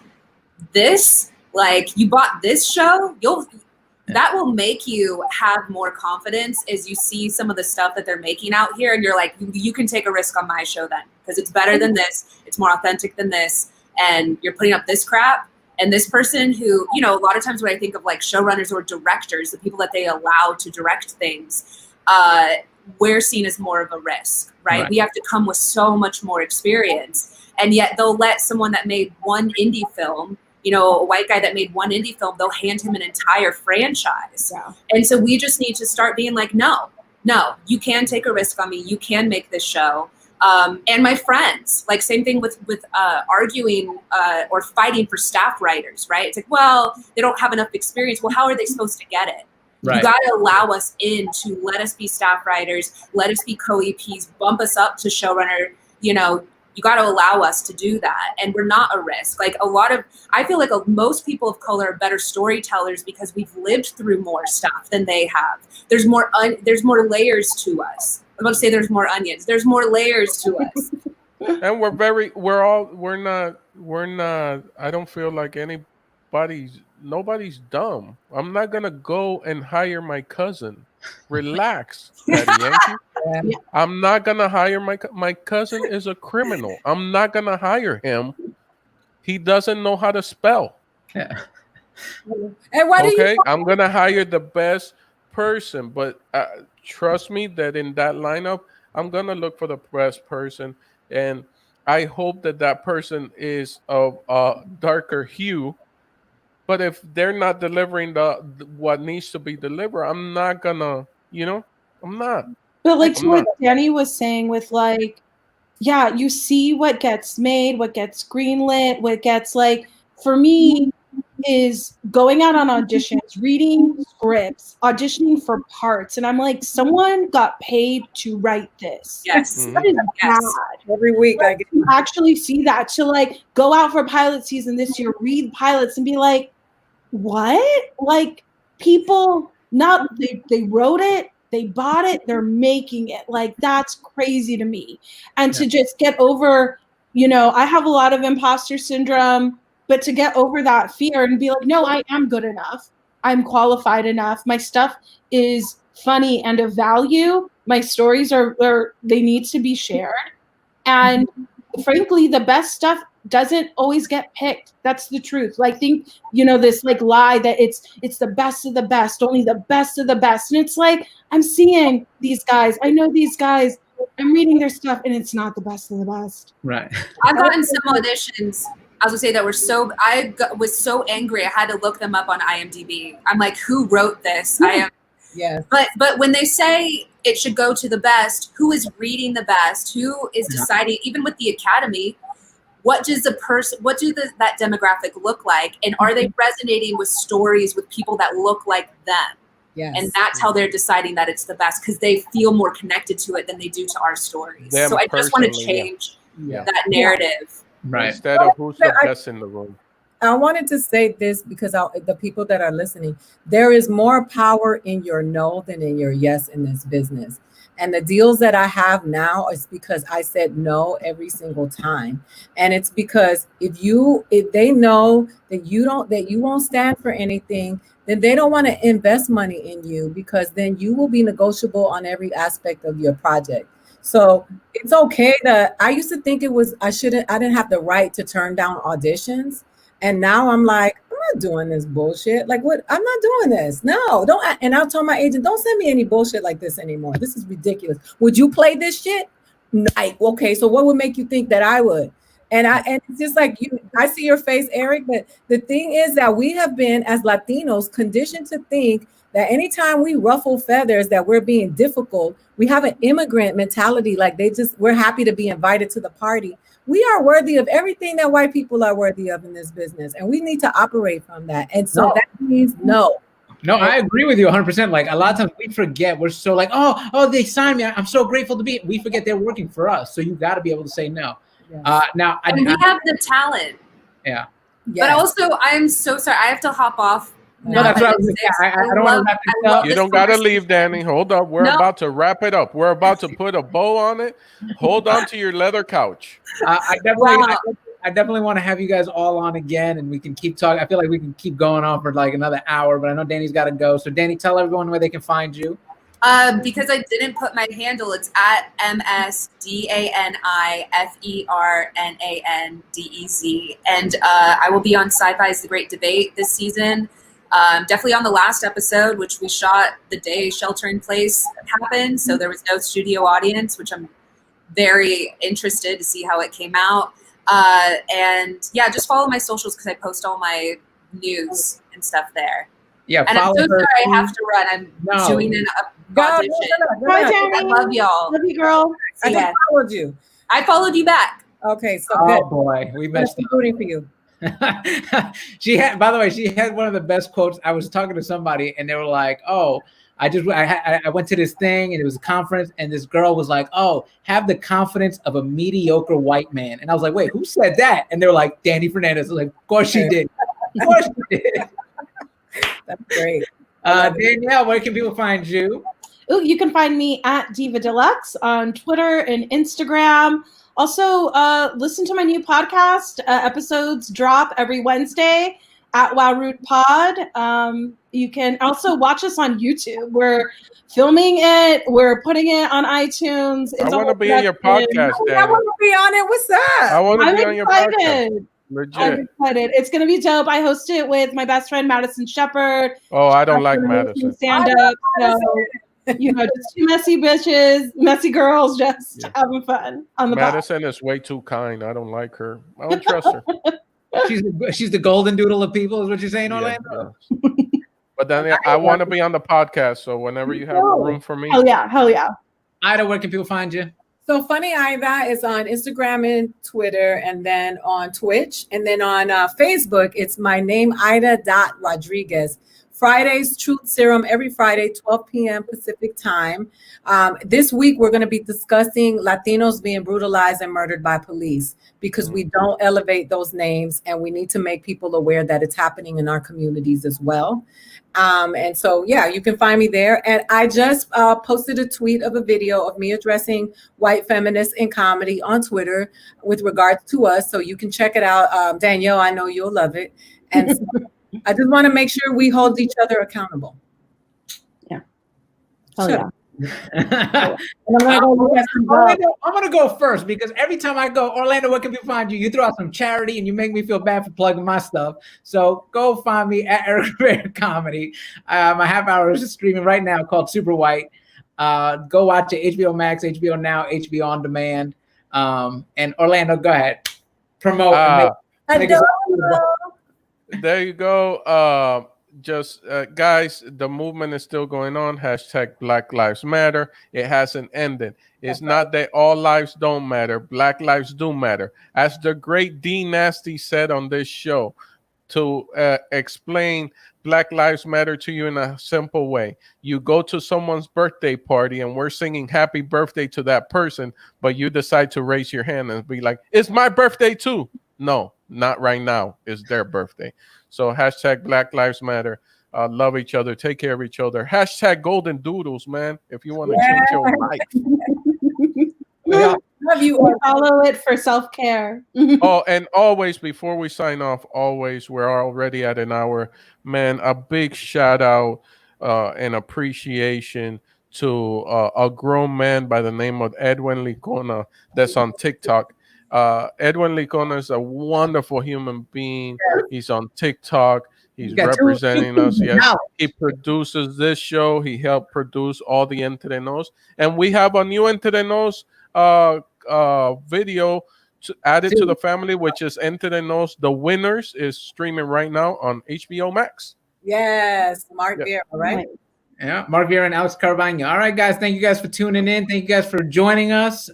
Speaker 4: like, you bought this show, that will make you have more confidence as you see some of the stuff that they're making out here. And you're like, you can take a risk on my show then, because it's better than this. It's more authentic than this. And you're putting up this crap. And this person who, you know, a lot of times when I think of like showrunners or directors, the people that they allow to direct things, we're seen as more of a risk, right? We have to come with so much more experience. And yet they'll let someone that made one indie film, you know, a white guy that made one indie film, they'll hand him an entire franchise. Yeah. And so we just need to start being like, no, you can take a risk on me. You can make this show. And my friends, like, same thing with arguing or fighting for staff writers, right? It's like, well, they don't have enough experience. Well, how are they supposed to get it? Right. You got to allow us in to let us be staff writers, let us be co-EPs, bump us up to showrunner, you know. You got to allow us to do that. And we're not a risk. Like, I feel like most people of color are better storytellers because we've lived through more stuff than they have. There's more layers to us. I'm about to say there's more onions. There's more layers to us.
Speaker 2: And we're not, I don't feel like nobody's dumb. I'm not going to go and hire my cousin. Relax, Daddy Yankee. I'm not gonna hire my cousin is a criminal. I'm not gonna hire him. He doesn't know how to spell.
Speaker 5: Yeah. And why do you?
Speaker 2: I'm gonna hire the best person, but trust me that in that lineup, I'm gonna look for the best person, and I hope that person is of a darker hue. But if they're not delivering what needs to be delivered, I'm not gonna, I'm not.
Speaker 3: But like to what Dani was saying with like, yeah, you see what gets made, what gets greenlit, what gets like, for me, is going out on auditions, reading scripts, auditioning for parts. And I'm like, someone got paid to write this.
Speaker 4: Yes.
Speaker 3: That is bad.
Speaker 5: Every week I get
Speaker 3: to actually see that, to like go out for pilot season this year, read pilots and be like, what? Like, people, they wrote it, they bought it, they're making it. Like, that's crazy to me. And to just get over, I have a lot of imposter syndrome, but to get over that fear and be like, no, I am good enough. I'm qualified enough. My stuff is funny and of value. My stories they need to be shared. And frankly, the best stuff doesn't always get picked. That's the truth. Like, think, this like lie that it's the best of the best, only the best of the best. And it's like, I'm seeing these guys. I know these guys. I'm reading their stuff, and it's not the best of the best.
Speaker 1: Right.
Speaker 4: I've gotten some auditions. I was gonna say that was so angry. I had to look them up on IMDb. I'm like, who wrote this?
Speaker 5: Yes.
Speaker 4: But when they say it should go to the best, who is reading the best? Who is deciding? Even with the Academy, what does that demographic look like, and are they resonating with stories with people that look like them?
Speaker 5: Yes.
Speaker 4: And that's how they're deciding that it's the best, because they feel more connected to it than they do to our stories. So I just want to change that narrative.
Speaker 1: Right.
Speaker 2: Instead of who's the best in the room.
Speaker 5: I wanted to say this because the people that are listening, there is more power in your no than in your yes in this business. And the deals that I have now is because I said no every single time. And it's because if they know that you won't stand for anything, then they don't want to invest money in you, because then you will be negotiable on every aspect of your project. So it's okay I used to think I didn't have the right to turn down auditions. And now I'm like, I'm not doing this bullshit. Like, what? I'm not doing this. No, don't. And I'll tell my agent, don't send me any bullshit like this anymore. This is ridiculous. Would you play this shit? Like, okay, so what would make you think that I would? And it's just like I see your face, Erik, but the thing is that we have been, as Latinos, conditioned to think that anytime we ruffle feathers, that we're being difficult. We have an immigrant mentality, like we're happy to be invited to the party. We are worthy of everything that white people are worthy of in this business, and we need to operate from that. And so that means no.
Speaker 1: No, I agree with you 100%. Like, a lot of times we forget. We're so like, oh, they signed me. I'm so grateful to be. We forget they're working for us. So you got to be able to say no.
Speaker 5: Yes.
Speaker 1: Now,
Speaker 4: we have the talent.
Speaker 1: Yeah.
Speaker 4: But also, I'm so sorry. I have to hop off.
Speaker 1: No, that's what I was saying. I don't want to wrap this up.
Speaker 2: You don't got to leave, Dani. Hold up. We're about to wrap it up. We're about to put a bow on it. Hold on to your leather couch.
Speaker 1: I definitely want to have you guys all on again, and we can keep talking. I feel like we can keep going on for like another hour, but I know Dani's got to go. So, Dani, tell everyone where they can find you.
Speaker 4: Because I didn't put my handle, it's at MSDANIFERNANDEZ. And I will be on Sci-Fi's The Great Debate this season. Definitely on the last episode, which we shot the day shelter in place happened. So there was no studio audience, which I'm very interested to see how it came out. And yeah, just follow my socials because I post all my news and stuff there.
Speaker 1: Yeah,
Speaker 4: and I'm so sorry I have to run. I'm doing an audition.
Speaker 3: Bye, Dani.
Speaker 4: I love y'all.
Speaker 3: Love you, girl.
Speaker 5: I just followed you.
Speaker 4: I followed you back.
Speaker 5: Okay, so
Speaker 1: oh
Speaker 5: good.
Speaker 1: Boy, we messed up.
Speaker 5: Rooting for you.
Speaker 1: She had one of the best quotes. I was talking to somebody and they were like, "Oh, I went to this thing and it was a conference and this girl was like, oh, have the confidence of a mediocre white man." And I was like, wait, who said that? And they were like, Dani Fernandez. I was like, of course she did. Of course she did.
Speaker 5: That's great.
Speaker 1: Danielle, where can people find you?
Speaker 3: Ooh, you can find me at Diva Deluxe on Twitter and Instagram. Also, listen to my new podcast. Episodes drop every Wednesday at WowRoot Pod. You can also watch us on YouTube. We're filming it. We're putting it on iTunes.
Speaker 2: I want to be in your podcast, Dani.
Speaker 5: I want to be on it. What's up?
Speaker 2: I want to be on your podcast. Legit.
Speaker 3: I'm excited. It's going to be dope. I host it with my best friend, Madison Shepherd.
Speaker 2: Oh, I don't like Madison.
Speaker 3: Stand up. So, just two messy bitches, messy girls, just having fun on the
Speaker 2: Madison is way too kind. I don't like her. I don't trust her.
Speaker 1: She's the golden doodle of people, is what you're saying, Orlando?
Speaker 2: Yeah. But then I want to be on the podcast, so whenever you have a room for me.
Speaker 3: Hell yeah.
Speaker 1: Ida, where can people find you?
Speaker 5: So Funny Ida is on Instagram and Twitter, and then on Twitch, and then on Facebook, it's my name, Ida.Rodriguez. Fridays, Truth Serum, every Friday, 12 p.m. Pacific time. This week, we're going to be discussing Latinos being brutalized and murdered by police, because we don't elevate those names, and we need to make people aware that it's happening in our communities as well. And so, you can find me there. And I just posted a tweet of a video of me addressing white feminists in comedy on Twitter with regards to us. So you can check it out. Danielle, I know you'll love it. And so I just want to make sure we hold each other accountable.
Speaker 3: Yeah. Oh, yeah. And I'm gonna go look at some
Speaker 1: Orlando, I'm gonna go first because every time I go, Orlando, where can people find you? You throw out some charity and you make me feel bad for plugging my stuff. So go find me at Erik Rivera Comedy. My half hour is streaming right now called Super White. Go watch it. HBO Max, HBO Now, HBO On Demand. And Orlando, go ahead. Promote. Make
Speaker 2: there you go. Guys, the movement is still going on. Hashtag Black Lives Matter. It hasn't ended. It's not that all lives don't matter. Black lives do matter. As the great D Nasty said on this show, to explain Black Lives Matter to you in a simple way. You go to someone's birthday party and we're singing happy birthday to that person, but you decide to raise your hand and be like, it's my birthday too. No, not right now. It's their birthday. So hashtag Black Lives Matter. Love each other. Take care of each other. Hashtag Golden Doodles, man. If you want to change your life.
Speaker 3: Love you. Follow it for self-care.
Speaker 2: Oh, and always, before we sign off, always, we're already at an hour. Man, a big shout out and appreciation to a grown man by the name of Edwin Licona that's on TikTok. Edwin Licona is a wonderful human being. He's on TikTok. He's representing us. Yes, he produces this show. He helped produce all the Entre Nos. And we have a new Entre Nos video added to the family, which is Entre Nos. The Winners is streaming right now on HBO Max.
Speaker 5: Yes, Mark Vera, right?
Speaker 1: Yeah, Mark Vera and Alex Carvajal. All right, guys. Thank you guys for tuning in. Thank you guys for joining us.